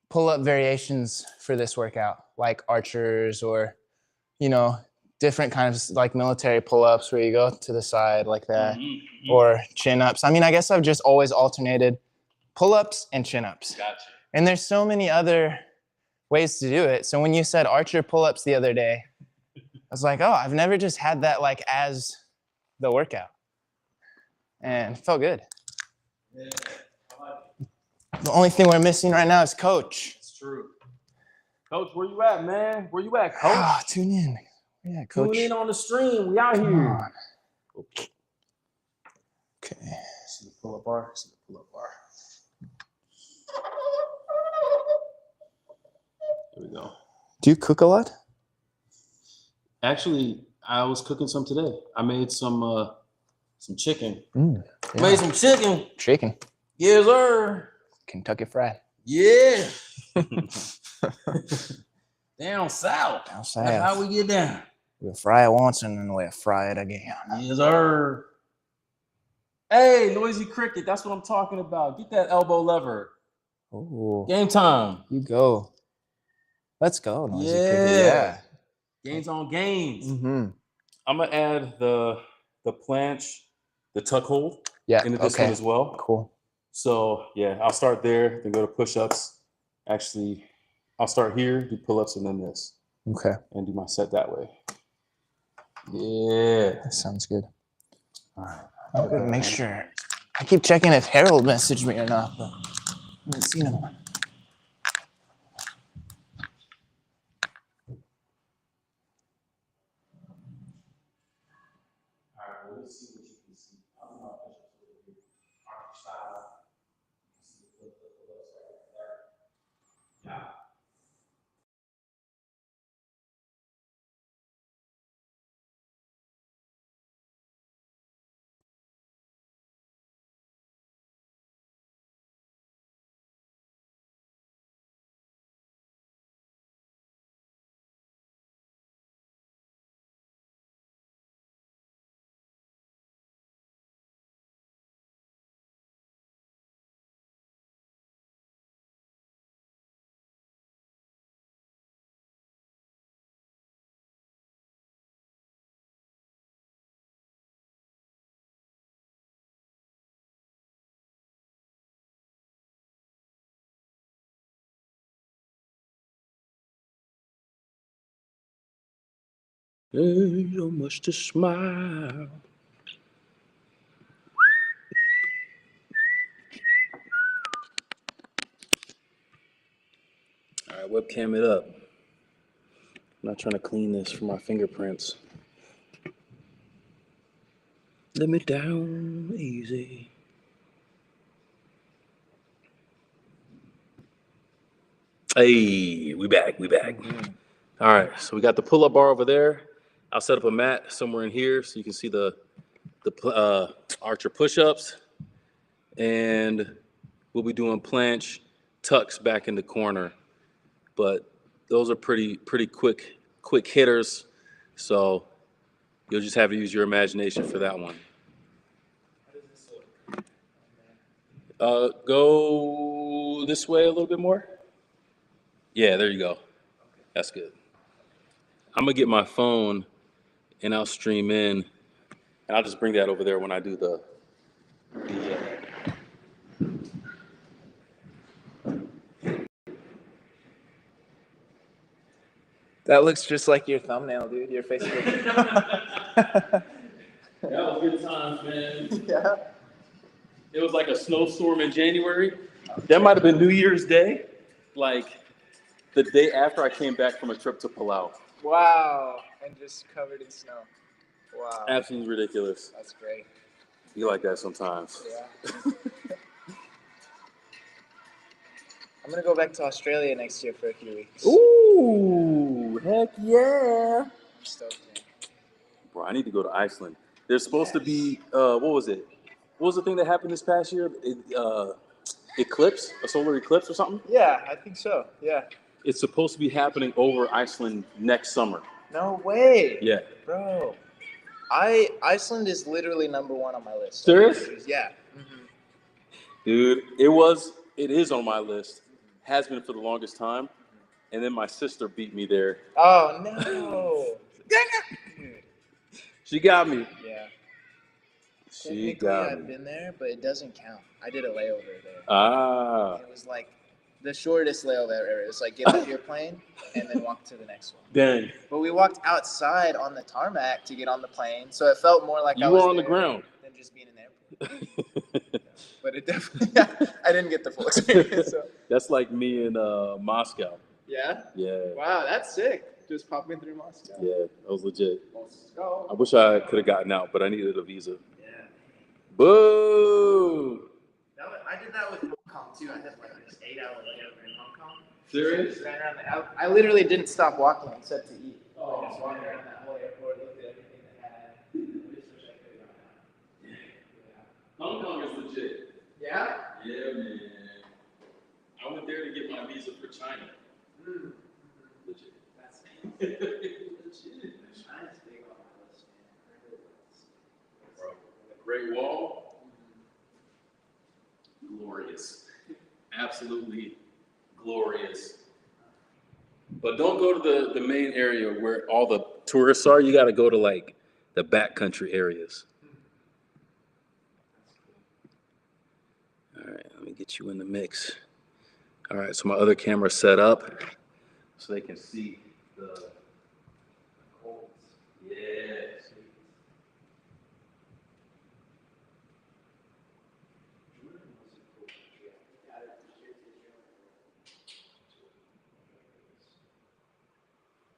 [SPEAKER 2] pull-up variations for this workout, like archers or, you know, different kinds of like military pull-ups where you go to the side like that, or chin-ups. I mean, I guess I've just always alternated pull-ups and chin-ups.
[SPEAKER 1] Gotcha.
[SPEAKER 2] And there's so many other ways to do it. So when you said archer pull-ups the other day, I was like, oh, I've never just had that like as the workout. And it felt good.
[SPEAKER 1] Yeah.
[SPEAKER 2] The only thing we're missing right now is Coach.
[SPEAKER 1] It's true. Coach, where you at, man? Where you at, Coach?
[SPEAKER 2] Ah, tune in. Yeah, Coach.
[SPEAKER 1] Tune in on the stream. We out here.
[SPEAKER 2] Okay.
[SPEAKER 1] See the pull-up bar? See the pull-up bar. There we go.
[SPEAKER 2] Do you cook a lot?
[SPEAKER 1] Actually, I was cooking some today. I made some chicken.
[SPEAKER 2] Yeah.
[SPEAKER 1] Made some chicken.
[SPEAKER 2] Chicken.
[SPEAKER 1] Yes, sir.
[SPEAKER 2] Kentucky Fried.
[SPEAKER 1] Yeah. Down south.
[SPEAKER 2] Down south.
[SPEAKER 1] That's how we get down.
[SPEAKER 2] We'll fry it once and then we'll fry it again.
[SPEAKER 1] Yes, sir. Hey, noisy cricket. That's what I'm talking about. Get that elbow lever.
[SPEAKER 2] Oh,
[SPEAKER 1] Game time.
[SPEAKER 2] you go. Let's go. Noisy
[SPEAKER 1] Yeah.
[SPEAKER 2] cricket. Yeah.
[SPEAKER 1] Games on games.
[SPEAKER 2] Mm-hmm.
[SPEAKER 1] I'm gonna add the planche, the tuck hold
[SPEAKER 2] Yeah.
[SPEAKER 1] into this
[SPEAKER 2] Okay.
[SPEAKER 1] one as well.
[SPEAKER 2] Cool.
[SPEAKER 1] So yeah, I'll start there, then go to push-ups. Actually, I'll start here, do pull-ups, and then this,
[SPEAKER 2] Okay.
[SPEAKER 1] and do my set that way. Yeah.
[SPEAKER 2] That sounds good.
[SPEAKER 1] All right.
[SPEAKER 2] I'm gonna make sure. I keep checking if Harold messaged me or not, but I haven't seen him.
[SPEAKER 1] There's so much to smile. All right, webcam it up. I'm not trying to clean this for my fingerprints. Let me down easy. Hey, we back. All right, so we got the pull-up bar over there. I'll set up a mat somewhere in here so you can see the archer push-ups, and we'll be doing planche tucks back in the corner. But those are pretty quick hitters, so you'll just have to use your imagination for that one. Go this way a little bit more. Yeah, there you go. That's good. I'm gonna get my phone and I'll stream in, and I'll just bring that over there when I do the
[SPEAKER 2] That looks just like your thumbnail, dude. Your Facebook.
[SPEAKER 1] That was good times, man.
[SPEAKER 2] Yeah.
[SPEAKER 1] It was like a snowstorm in January. That might have been New Year's Day, like the day after I came back from a trip to Palau.
[SPEAKER 2] Wow. And just covered in snow. Wow.
[SPEAKER 1] Absolutely ridiculous.
[SPEAKER 2] That's great.
[SPEAKER 1] You like that sometimes.
[SPEAKER 2] Yeah. I'm gonna go back to Australia next year for a few weeks.
[SPEAKER 1] Ooh, heck yeah.
[SPEAKER 2] stoked, man.
[SPEAKER 1] Bro, I need to go to Iceland. There's supposed to be, what was it? What was the thing that happened this past year? Eclipse? A solar eclipse or something?
[SPEAKER 2] Yeah, I think so. Yeah.
[SPEAKER 1] It's supposed to be happening over Iceland next summer.
[SPEAKER 2] No way.
[SPEAKER 1] Yeah.
[SPEAKER 2] Bro. Iceland is literally number 1 on my list.
[SPEAKER 1] Serious?
[SPEAKER 2] Yeah. Mm-hmm.
[SPEAKER 1] Dude, it is on my list. Has been for the longest time. And then my sister beat me there.
[SPEAKER 2] Oh, no.
[SPEAKER 1] She got me.
[SPEAKER 2] Yeah.
[SPEAKER 1] She
[SPEAKER 2] Technically,
[SPEAKER 1] got
[SPEAKER 2] I've
[SPEAKER 1] me.
[SPEAKER 2] been there, but it doesn't count. I did a layover there.
[SPEAKER 1] Ah.
[SPEAKER 2] It was like the shortest layover ever. It was like get off your plane and then walk to the next one.
[SPEAKER 1] Dang.
[SPEAKER 2] But we walked outside on the tarmac to get on the plane, so it felt more like
[SPEAKER 1] You
[SPEAKER 2] I was
[SPEAKER 1] were on the
[SPEAKER 2] there
[SPEAKER 1] ground.
[SPEAKER 2] than just being in the airport. But it definitely, I didn't get the full experience. So.
[SPEAKER 1] That's like me in Moscow.
[SPEAKER 2] Yeah?
[SPEAKER 1] Yeah.
[SPEAKER 2] Wow, that's sick. Just popping through Moscow.
[SPEAKER 1] Yeah, that was legit.
[SPEAKER 2] Let's go.
[SPEAKER 1] I wish I could have gotten out, but I needed a visa.
[SPEAKER 2] Yeah.
[SPEAKER 1] Boo!
[SPEAKER 2] I did that with Hong Kong too. I had like this 8-hour layover in Hong Kong.
[SPEAKER 1] Serious?
[SPEAKER 2] Just ran around I literally didn't stop walking except to eat. I just walked around that whole airport, looked at everything they had. I just wish I could have gone out.
[SPEAKER 1] Hong Kong is legit.
[SPEAKER 2] Yeah?
[SPEAKER 1] Yeah, man. I went there to get my visa for China. Legit.
[SPEAKER 2] That's legit. China's big on my list, man.
[SPEAKER 1] Bro, the Great Wall, glorious. Absolutely glorious. But don't go to the main area where all the tourists are. You got to go to like the backcountry areas. All right, let me get you in the mix. All right, so my other camera's set up so they can see the coals. Yes.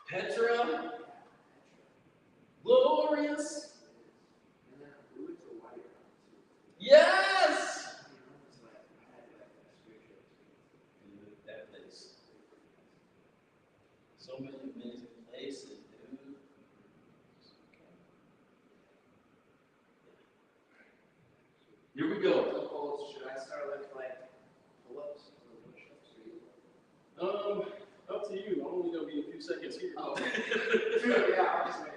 [SPEAKER 1] Petra, glorious. Yes. That place. So many amazing places, dude. Here we go.
[SPEAKER 2] Should I start with like pull-ups or push-ups?
[SPEAKER 1] Up to you. I'm only gonna be a few seconds here.
[SPEAKER 2] Oh, yeah, obviously.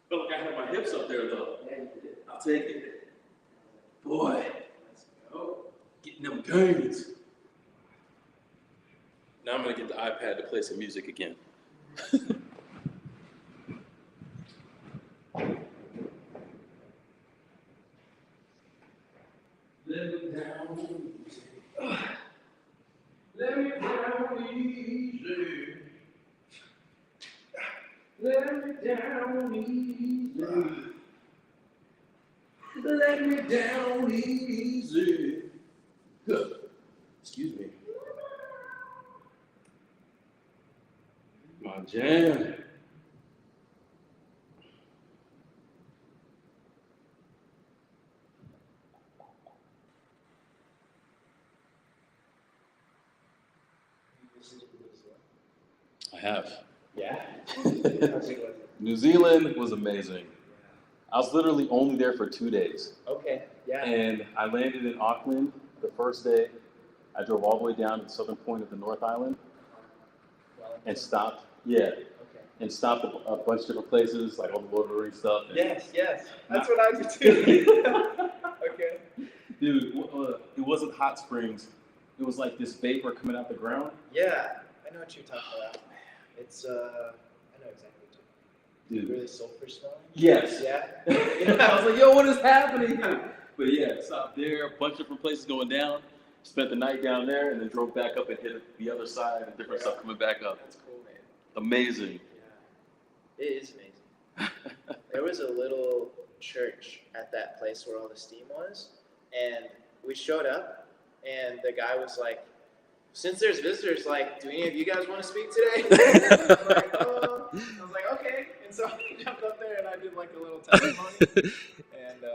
[SPEAKER 1] Felt like I had my hips up there though.
[SPEAKER 2] Yeah, you did.
[SPEAKER 1] I'll take it. Boy,
[SPEAKER 2] Let's go.
[SPEAKER 1] getting them gains. Now I'm gonna get the iPad to play some music again. Let me down easy. Let me down easy. Let me down easy. Let me down easy. Excuse me. My jam. I have.
[SPEAKER 2] Yeah.
[SPEAKER 1] New Zealand was amazing. I was literally only there for 2 days.
[SPEAKER 2] Okay. Yeah.
[SPEAKER 1] And I landed in Auckland the first day. I drove all the way down to the southern point of the North Island and stopped. Yeah.
[SPEAKER 2] Okay.
[SPEAKER 1] And stopped a bunch of different places, like all the Lord of the Rings stuff. And
[SPEAKER 2] Yes. That's what I did too. Okay.
[SPEAKER 1] dude, it wasn't hot springs. It was like this vapor coming out the ground.
[SPEAKER 2] Yeah. I know what you're talking about. It's I know exactly what you're
[SPEAKER 1] Dude.
[SPEAKER 2] really sulfur smelling.
[SPEAKER 1] Yes.
[SPEAKER 2] Yeah.
[SPEAKER 1] I was like, yo, what is happening here? But yeah, stopped there, a bunch of different places going down. Spent the night down there and then drove back up and hit the other side and different stuff coming back up.
[SPEAKER 2] That's cool, man.
[SPEAKER 1] Amazing.
[SPEAKER 2] Yeah. It is amazing. There was a little church at that place where all the steam was, and we showed up, and the guy was like, since there's visitors, like, do any of you guys want to speak today? I was like, okay. And
[SPEAKER 3] so I jumped up there and I did like a little testimony. And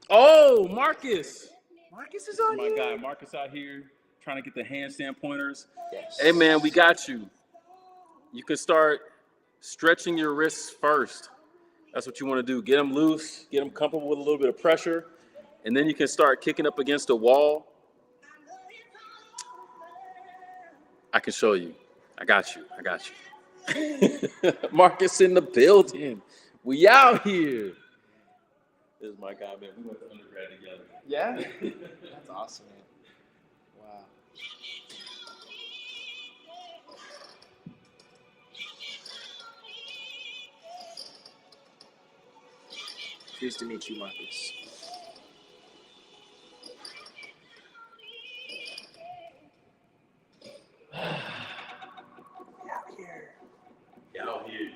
[SPEAKER 1] Oh, Marcus.
[SPEAKER 3] Marcus is on
[SPEAKER 1] My
[SPEAKER 3] here.
[SPEAKER 1] guy, Marcus out here trying to get the handstand pointers.
[SPEAKER 3] Yes.
[SPEAKER 1] Hey, man, we got you. You can start stretching your wrists first. That's what you want to do. Get them loose, get them comfortable with a little bit of pressure, and then you can start kicking up against a wall. I can show you. I got you. Marcus in the building. We out here. This is my guy, man. We went to undergrad together.
[SPEAKER 3] Yeah? That's awesome, man. Wow. Pleased to meet you, Marcus.
[SPEAKER 1] Get out here.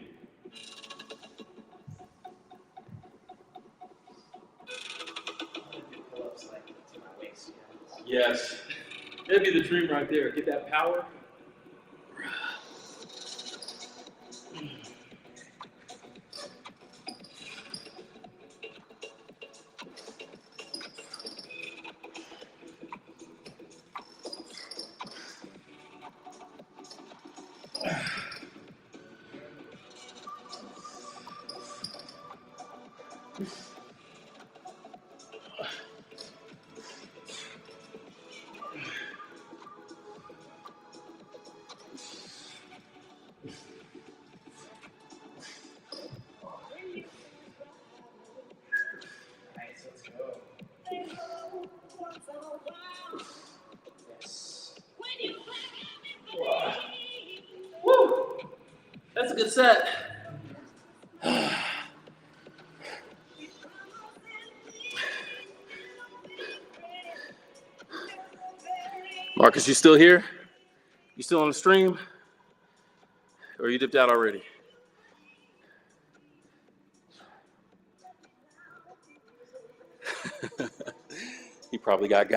[SPEAKER 3] Pull-ups like to my waist.
[SPEAKER 1] Yes. That'd be the dream right there. Get that power.
[SPEAKER 3] Nice, let's go. Yes.
[SPEAKER 1] Woo! That's a good set. Marcus, you still here? You still on the stream? Or you dipped out already? He probably got.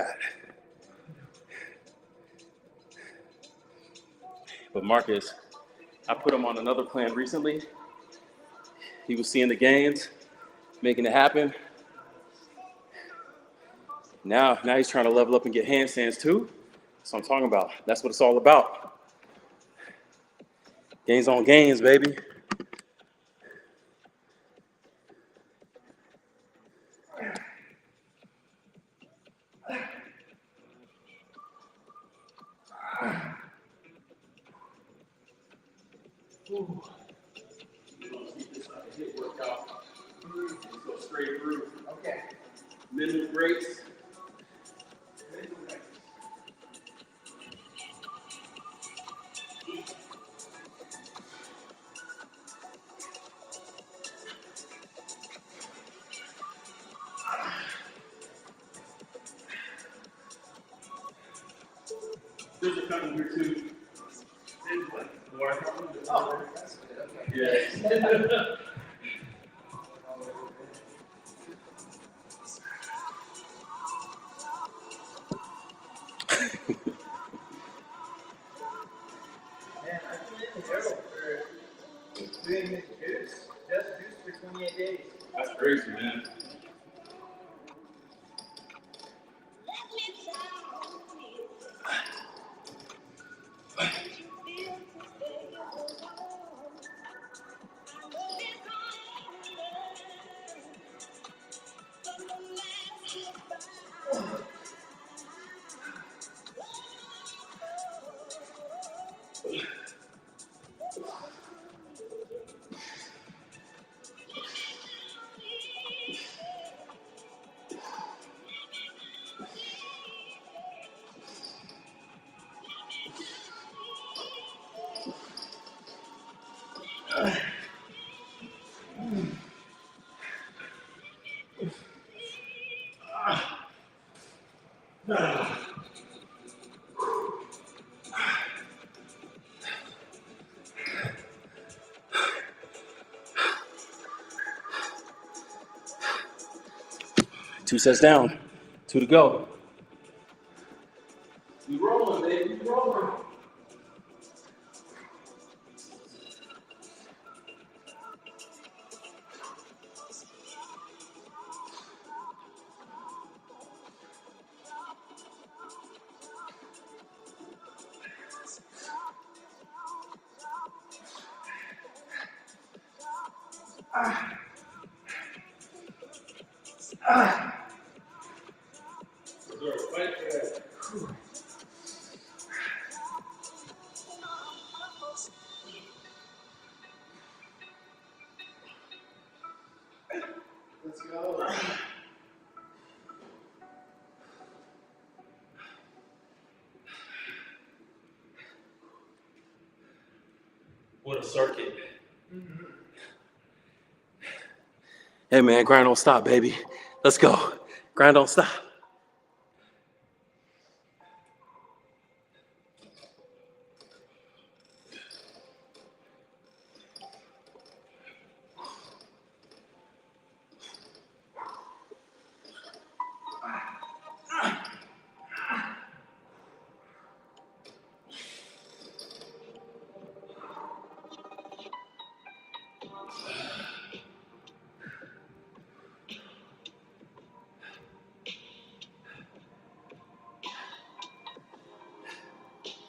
[SPEAKER 1] But Marcus, I put him on another plan recently. He was seeing the gains, making it happen. Now he's trying to level up and get handstands too. That's what I'm talking about. That's what it's all about. Gains on gains, baby. Ooh. Hip workout. Just go straight through.
[SPEAKER 3] Okay.
[SPEAKER 1] Minimum breaks. There's a couple here too. There's what?
[SPEAKER 3] Oh, that's good. Okay.
[SPEAKER 1] Yeah.
[SPEAKER 3] Man, I've been in the Herald for doing this juice. Just juice for 28 days.
[SPEAKER 1] That's crazy, man. Two sets down, 2 to go. We rolling, baby, we rolling.
[SPEAKER 3] Let's go.
[SPEAKER 1] What a circuit. Hey man, grind don't stop, baby. Let's go. Grind don't stop.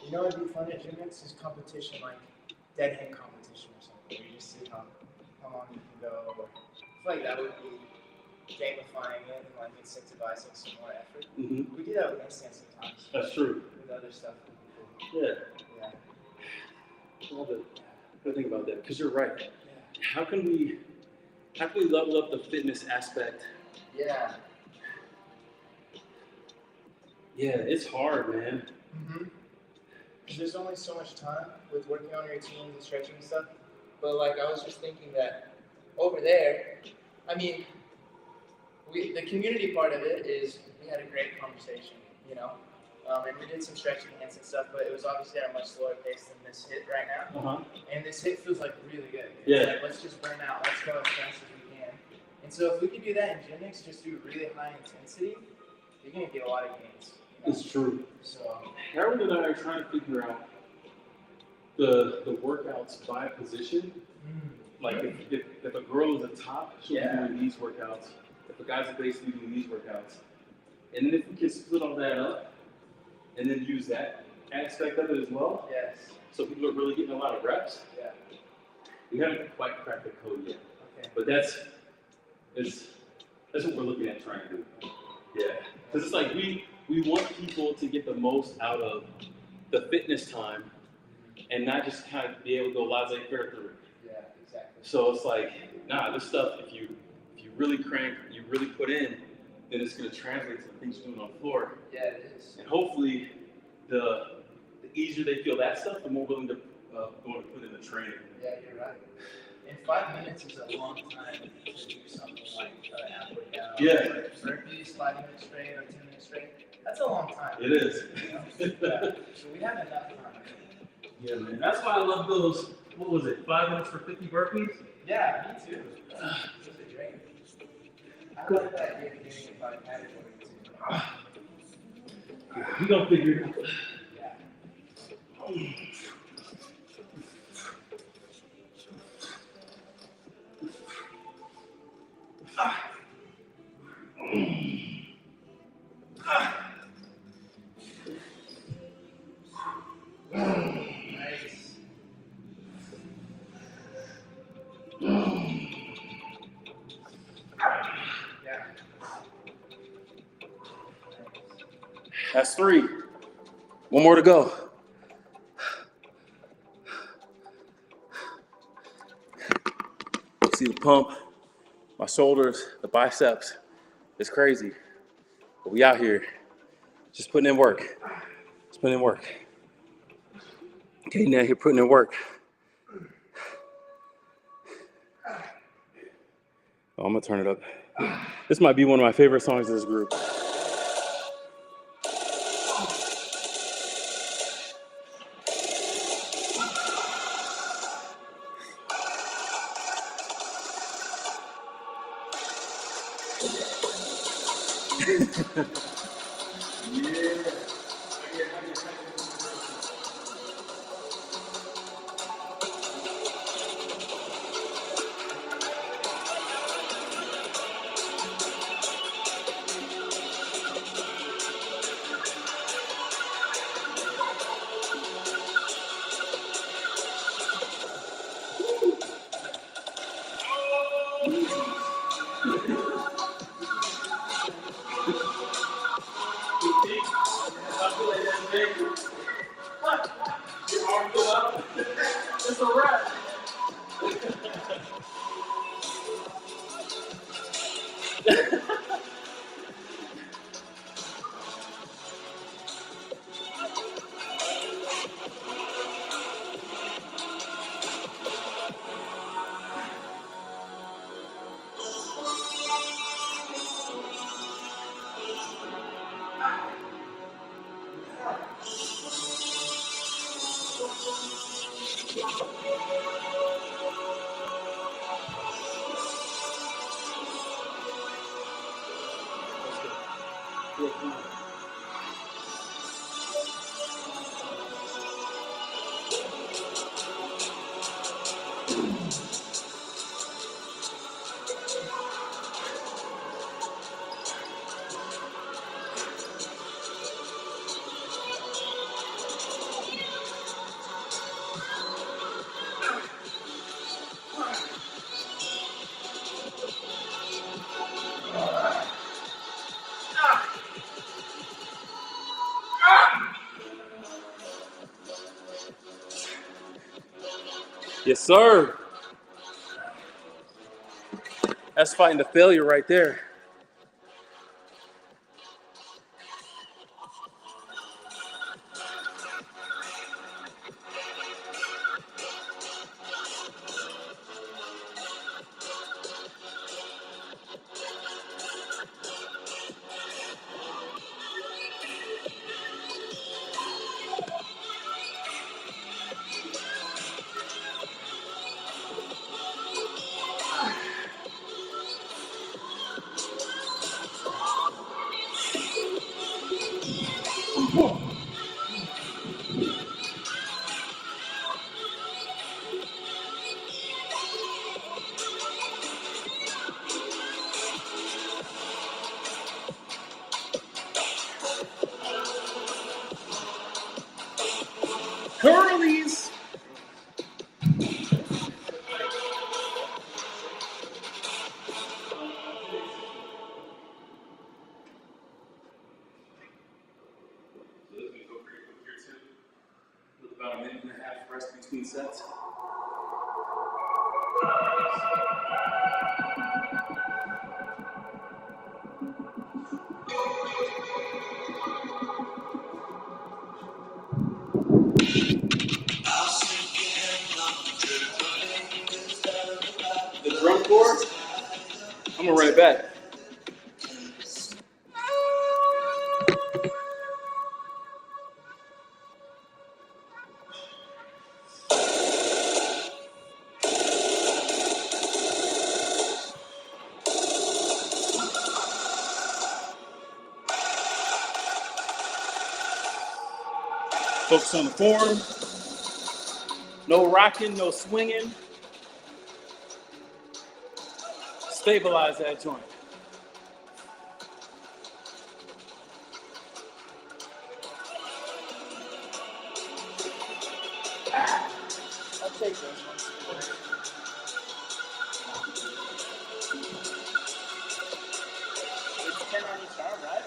[SPEAKER 2] You know what'd be fun at gym mix is competition, like dead hang competition or something, where you just see how long you can go. Or, I feel like that would be gamifying it and like incentivizing some more effort.
[SPEAKER 1] Mm-hmm.
[SPEAKER 2] We do that with handstands sometimes.
[SPEAKER 1] That's true.
[SPEAKER 2] With other stuff.
[SPEAKER 1] Yeah.
[SPEAKER 2] Yeah.
[SPEAKER 1] Well, the think about that, because you're right.
[SPEAKER 2] Yeah.
[SPEAKER 1] How can we level up the fitness aspect?
[SPEAKER 2] Yeah.
[SPEAKER 1] Yeah, it's hard, man.
[SPEAKER 2] Mm-hmm. There's only so much time with working on routines and stretching and stuff. But like I was just thinking that over there, I mean, the community part of it is we had a great conversation, you know, and we did some stretching hands and stuff. But it was obviously at a much slower pace than this hit right now. And this hit feels like really good. It's like, let's just burn out. Let's go as fast as we can. And so if we could do that in gym mix, just do really high intensity, you're gonna get a lot of gains.
[SPEAKER 1] It's true.
[SPEAKER 2] So
[SPEAKER 1] Harold and I are trying to figure out the workouts by position. Like if a girl is a top, she'll be doing these workouts. If a guy's a base, we'll be doing these workouts. And then if we can split all that up and then use that aspect of it as well.
[SPEAKER 2] yes.
[SPEAKER 1] So people are really getting a lot of reps.
[SPEAKER 2] Yeah.
[SPEAKER 1] We haven't quite cracked the code yet.
[SPEAKER 2] Okay.
[SPEAKER 1] But that's what we're looking at trying to do. Yeah. Because it's like we want people to get the most out of the fitness time and not just kind of be able to go laissez-faire through it.
[SPEAKER 2] Yeah, exactly.
[SPEAKER 1] So it's like, nah, this stuff, if you really crank, you really put in, then it's going to translate to the things you're doing on the floor.
[SPEAKER 2] Yeah, it is.
[SPEAKER 1] And hopefully, the easier they feel that stuff, the more willing to going to put in the training.
[SPEAKER 2] Yeah, you're right. And 5 minutes is a long time to do something like an ab workout.
[SPEAKER 1] Yeah.
[SPEAKER 2] Like burpees, 5 minutes straight or 10 minutes straight. That's a long time.
[SPEAKER 1] It is.
[SPEAKER 2] You know? Yeah. So we have enough time.
[SPEAKER 1] Yeah, man. That's why I love those, what was it, 5 minutes for 50 burpees?
[SPEAKER 2] Yeah, me too. Those are great. I like that you're getting it by category too.
[SPEAKER 1] We gonna figure it out.
[SPEAKER 2] Yeah. Nice. Yeah.
[SPEAKER 1] That's 3. One more to go. See the pump, my shoulders, the biceps. It's crazy. But we out here just putting in work. Just putting in work. Okay, now you're putting in work. Oh, I'm gonna turn it up. This might be one of my favorite songs of this group. Yes, sir. That's fighting the failure right there. Curlies. About a minute and a half rest between sets. The drum corps, I'm gonna run it back. Focus on the form. No rocking, no swinging. Stabilize that joint.
[SPEAKER 2] I'll take those ones. It's 10 on each arm, right?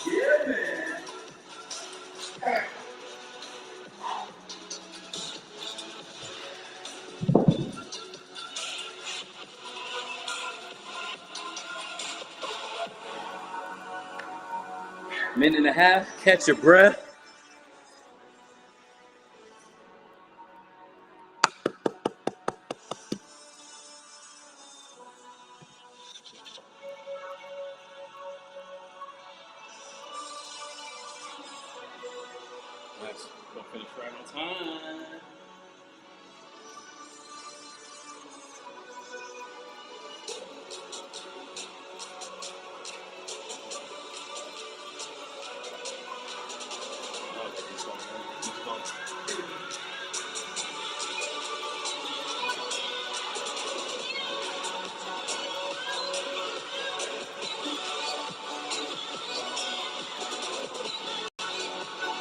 [SPEAKER 3] Yeah, man.
[SPEAKER 1] Minute and a half, catch your breath. Nice. Don't finish right on time.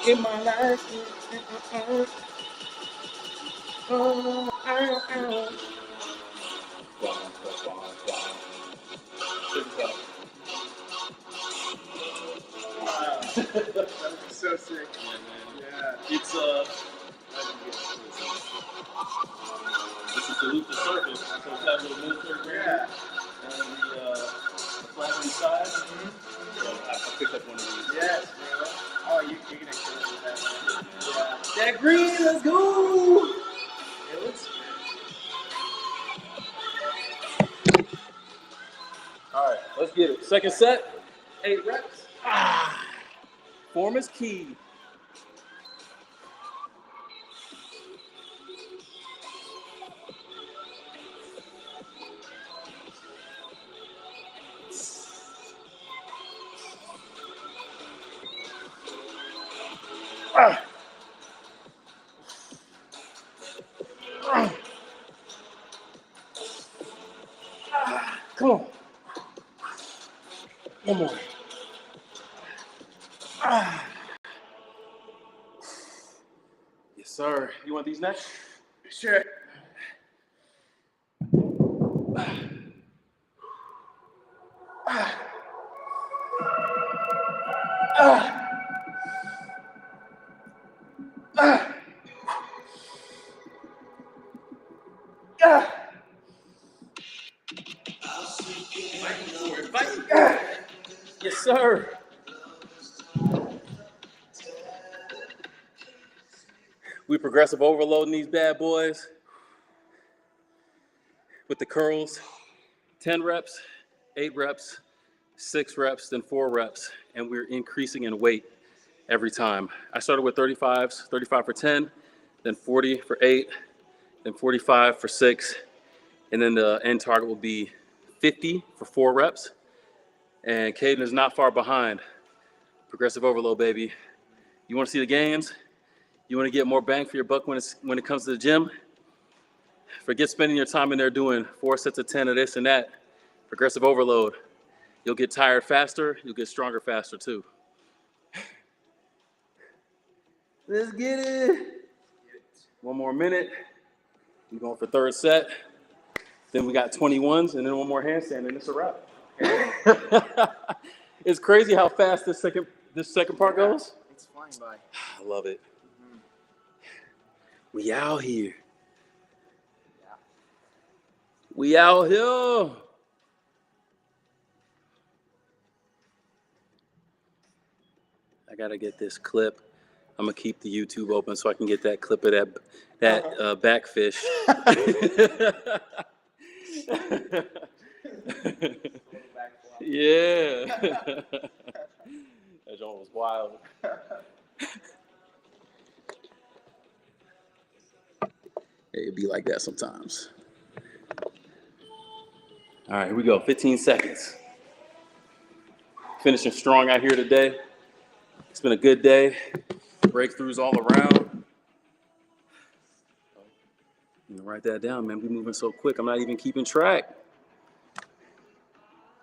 [SPEAKER 1] In my life.
[SPEAKER 3] So sick.
[SPEAKER 1] Yeah, man.
[SPEAKER 3] Yeah.
[SPEAKER 1] It's this is the Luther Circle, so it's got a little military grade
[SPEAKER 3] Yeah.
[SPEAKER 1] and the flag on the side. So I picked up one of these.
[SPEAKER 3] Yes, bro. Oh, you're gonna kill it with that, man. Yeah. That green, let's go. It looks good.
[SPEAKER 1] All right, let's get it. Second set, 8 reps. Form is key. Come on. One more. Yes, sir. You want these next?
[SPEAKER 3] Sure.
[SPEAKER 1] Yes, sir. We progressive overloading these bad boys with the curls. 10 reps, 8 reps, 6 reps, then 4 reps, and we're increasing in weight every time. I started with 35s, 35 for 10, then 40 for 8, then 45 for 6, and then the end target will be 50 for 4 reps. And Caden is not far behind. Progressive overload, baby. You want to see the gains? You want to get more bang for your buck when it comes to the gym? Forget spending your time in there doing 4 sets of 10 of this and that. Progressive overload. You'll get tired faster. You'll get stronger faster too. Let's get it. One more minute. We're going for third set. Then we got 21s and then one more handstand and it's a wrap. It's crazy how fast this second part goes.
[SPEAKER 3] It's flying by.
[SPEAKER 1] I love it. We out here.
[SPEAKER 3] Yeah.
[SPEAKER 1] We out here. I gotta get this clip. I'm gonna keep the YouTube open so I can get that clip of that back fish. Yeah. That joint was wild. It'd be like that sometimes. All right, here we go. 15 seconds. Finishing strong out here today. It's been a good day. Breakthroughs all around. You can write that down, man. We're moving so quick. I'm not even keeping track.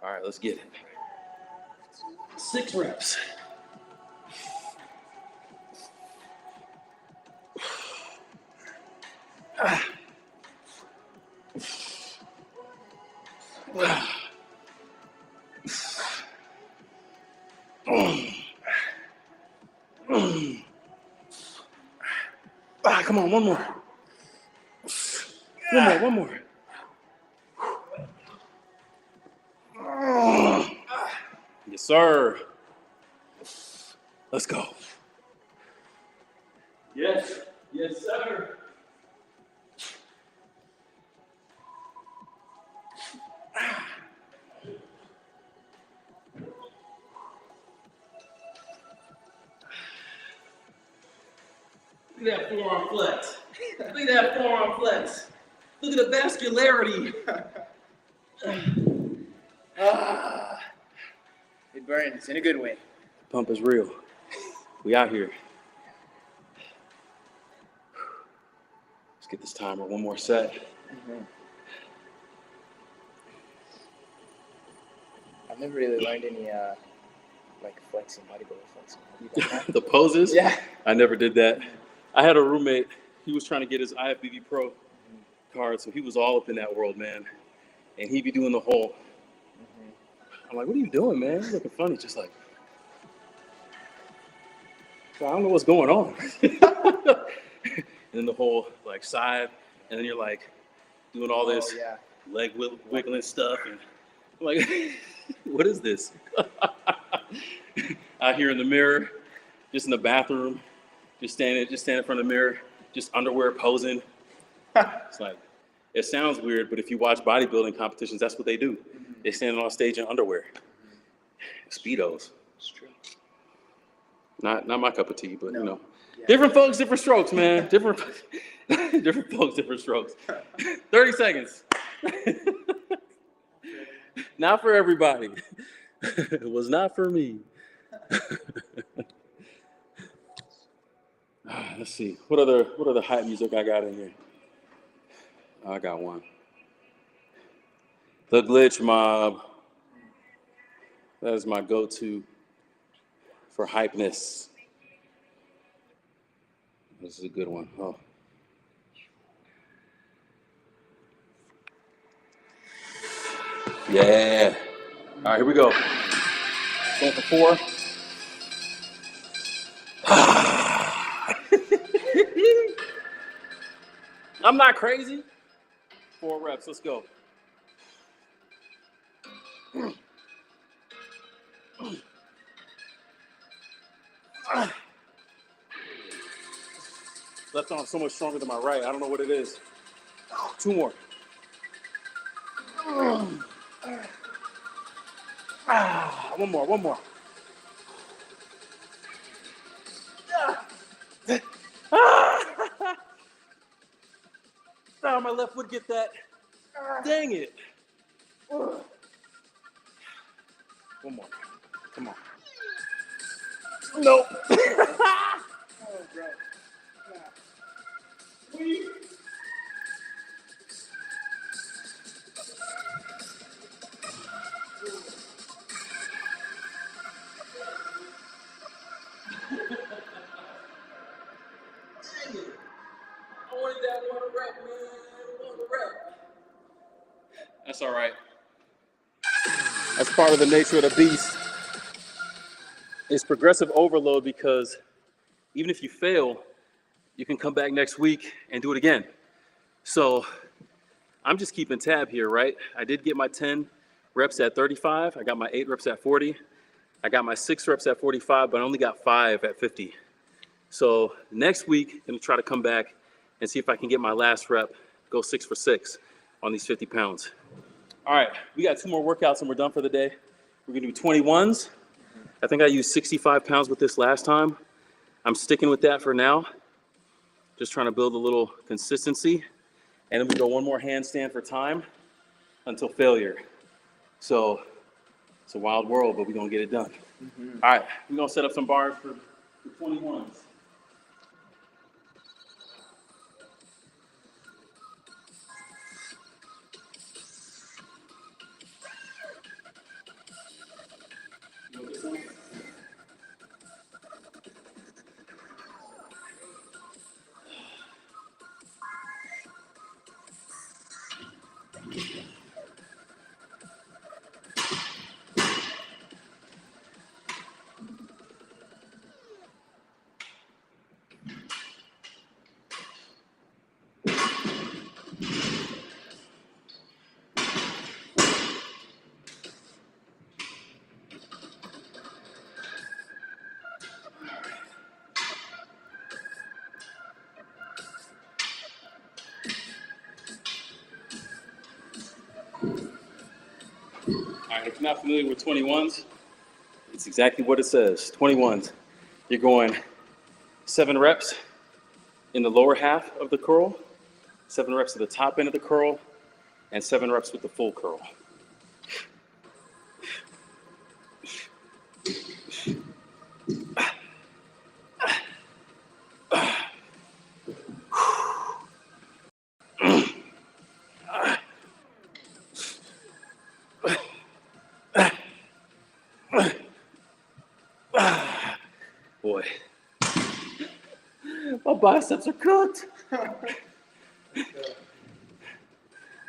[SPEAKER 1] All right, let's get it. 6 reps. Come on, one more. One more. Yes, sir. Let's go. Yes, sir. Look at that forearm flex. Look at that forearm flex. Look at the vascularity.
[SPEAKER 3] It burns in a good way.
[SPEAKER 1] Pump is real. We out here. Let's get this timer. One more set.
[SPEAKER 2] I've never really learned any like flexing, bodybuilder flexing.
[SPEAKER 1] The poses?
[SPEAKER 2] Yeah.
[SPEAKER 1] I never did that. I had a roommate. He was trying to get his IFBB Pro card, so he was all up in that world, man. And he'd be doing the whole. I'm like, what are you doing, man? You're looking funny. Just like. I don't know what's going on. And then the whole like side, and then you're like doing all this leg wiggling stuff, and I'm like, what is this? Out here in the mirror, just in the bathroom, just standing in front of the mirror, just underwear posing. It's like, it sounds weird, but if you watch bodybuilding competitions, that's what they do. They stand on stage in underwear, Speedos.
[SPEAKER 2] It's true.
[SPEAKER 1] Not my cup of tea, but you know, different folks, different strokes, man. Different folks, different strokes. 30 seconds. Not for everybody. It was not for me. Let's see. What other hype music I got in here? I got one. The Glitch Mob. That is my go-to for hypeness. This is a good one. Oh. Yeah. All right, here we go. Going for 4. I'm not crazy. 4 reps. Let's go. Left arm so much stronger than my right. I don't know what it is. 2 more. One more. Oh, my left foot get that. Dang it. One more. Come on. Nope.
[SPEAKER 2] Oh, bro.
[SPEAKER 1] I wanted that 1 rep, man. 1 rep. That's all right. That's part of the nature of the beast. It's progressive overload because even if you fail, you can come back next week and do it again. So I'm just keeping tab here, right? I did get my 10 reps at 35. I got my 8 reps at 40. I got my 6 reps at 45, but I only got 5 at 50. So next week, I'm gonna try to come back and see if I can get my last rep, go 6 for 6 on these 50 pounds. All right, we got 2 more workouts and we're done for the day. We're gonna do 21s. I think I used 65 pounds with this last time. I'm sticking with that for now. Just trying to build a little consistency. And then we go 1 more handstand for time until failure. So it's a wild world, but we're gonna get it done. All right, we're gonna set up some bars for the 21s. You want this one? All right, if you're not familiar with 21s, it's exactly what it says. 21s. You're going 7 reps in the lower half of the curl, 7 reps at the top end of the curl, and 7 reps with the full curl. Boy, my biceps are cooked.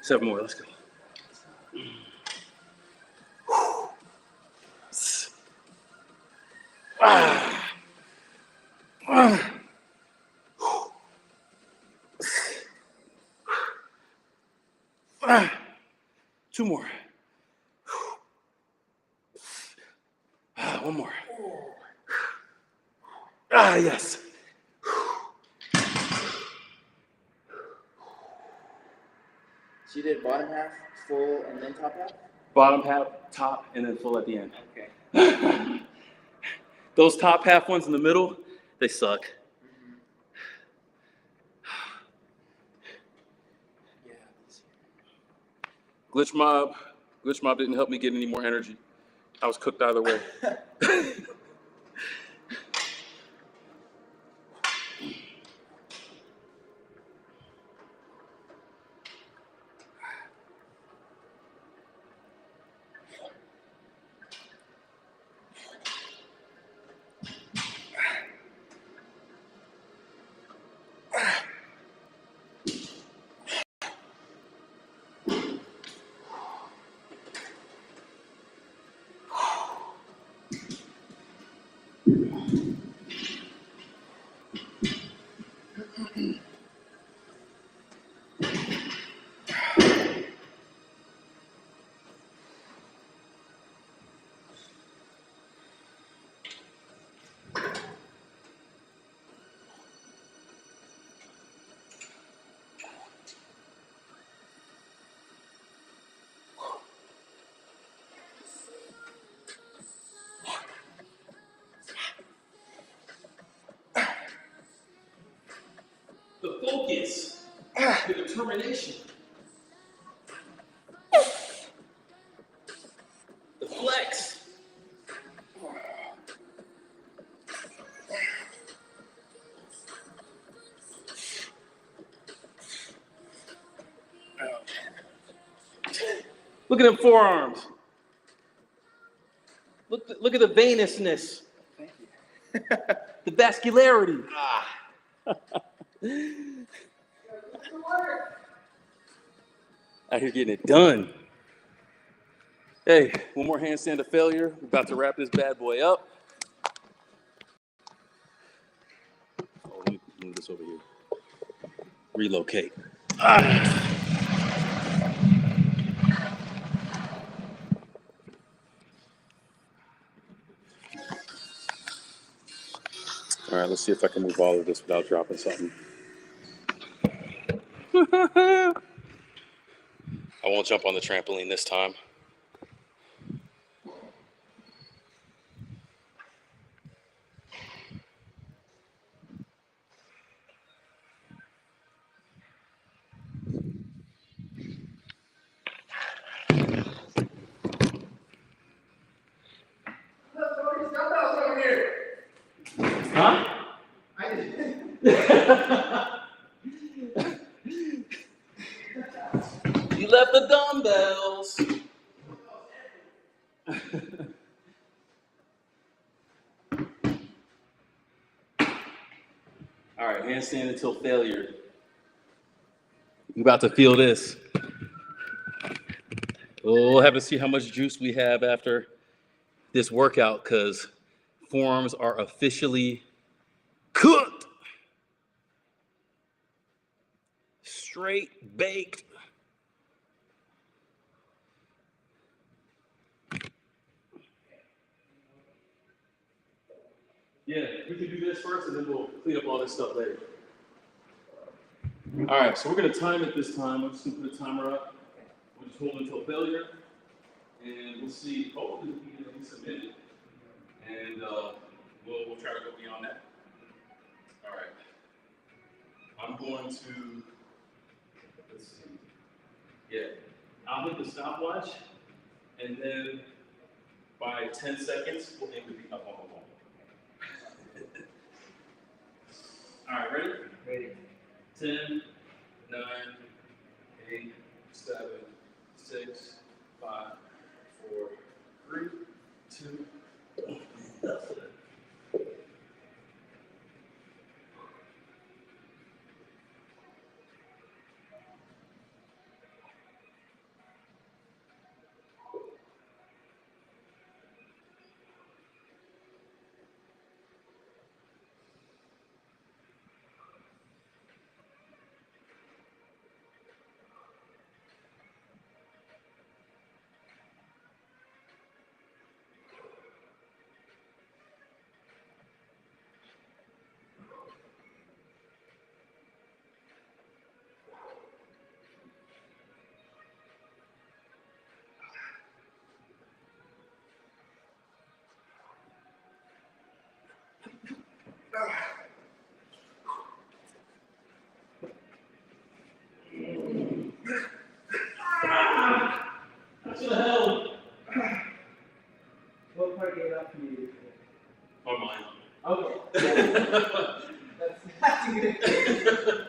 [SPEAKER 1] 7 more, let's go. 2 more. One more. Yes.
[SPEAKER 2] So you did bottom half, full, and then top half?
[SPEAKER 1] Bottom half, top, and then full at the end.
[SPEAKER 2] Okay.
[SPEAKER 1] Those top half ones in the middle, they suck.
[SPEAKER 2] Yeah.
[SPEAKER 1] Glitch mob didn't help me get any more energy. I was cooked either way. The focus, the determination, the flex. Look at them forearms. Look at the veinousness.
[SPEAKER 2] Thank you.
[SPEAKER 1] The vascularity. Out here getting it done. Hey, one more handstand to failure. We're about to wrap this bad boy up. Oh, let me move this over here. Relocate. All right, let's see if I can move all of this without dropping something. I won't jump on the trampoline this time. Huh?
[SPEAKER 3] I did.
[SPEAKER 1] You left the dumbbells. All right, handstand until failure. You're about to feel this. We'll have to see how much juice we have after this workout because forearms are officially cooked. Straight baked. Yeah, we can do this first and then we'll clean up all this stuff later. All right, so we're gonna time it this time. I'm just gonna put a timer up. We'll just hold until failure. And we'll see, hopefully we can at least a minute. And we'll try to go beyond that. All right. I'm going to, let's see. Yeah, I'll hit the stopwatch. And then by 10 seconds, we'll aim to be up on the wall. All right, ready?
[SPEAKER 2] Ready.
[SPEAKER 1] 10, 9, 8, 7, 6, 5, 4, 3, 2, 1.
[SPEAKER 3] up for you?
[SPEAKER 1] On mine.
[SPEAKER 3] Okay. That's good.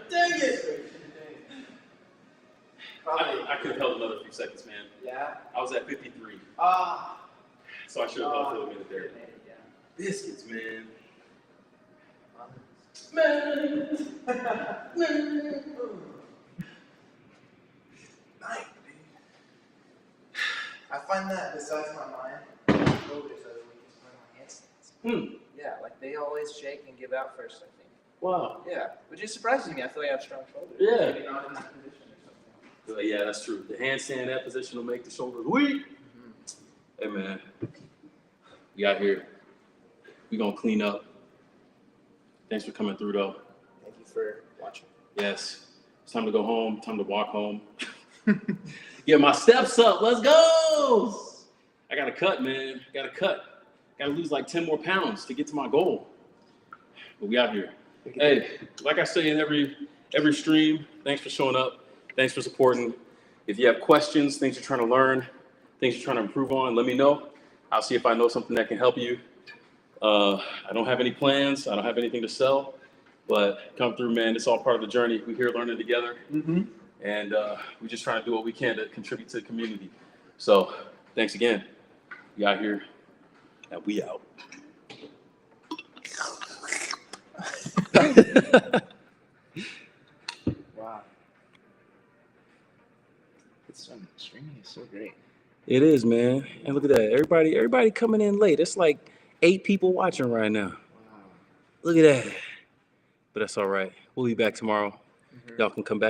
[SPEAKER 3] Dang it! Probably.
[SPEAKER 1] I could have held another few seconds, man.
[SPEAKER 3] Yeah.
[SPEAKER 1] I was at 53. So I should have held for a minute there.
[SPEAKER 3] Yeah.
[SPEAKER 1] Biscuits, man.
[SPEAKER 2] I find that besides my mind, shoulders are the weakest part of my handstands.
[SPEAKER 4] Yeah, like they always shake and give out first, I think.
[SPEAKER 1] Wow.
[SPEAKER 4] Yeah, which is surprising me. I feel like I have strong shoulders.
[SPEAKER 1] Yeah.
[SPEAKER 4] Maybe not in that position or something.
[SPEAKER 1] Yeah, that's true. The handstand, that position will make the shoulders weak. Hey, man. We out here. We gonna clean up. Thanks for coming through, though.
[SPEAKER 4] Thank you for watching.
[SPEAKER 1] Yes. It's time to go home. Time to walk home. Get my steps up. Let's go. I got to cut, man. Got to cut. Got to lose like 10 more pounds to get to my goal. But we out here. Hey, like I say in every stream, thanks for showing up. Thanks for supporting. If you have questions, things you're trying to learn, things you're trying to improve on, let me know. I'll see if I know something that can help you. I don't have any plans. I don't have anything to sell. But come through, man. It's all part of the journey. We're here learning together. And we're just trying to do what we can to contribute to the community. So thanks again. We out here and we out.
[SPEAKER 2] Wow. Streaming is so great.
[SPEAKER 1] It is, man. And look at that. Everybody coming in late. It's like 8 people watching right now.
[SPEAKER 2] Wow.
[SPEAKER 1] Look at that. But that's all right. We'll be back tomorrow. Y'all can come back.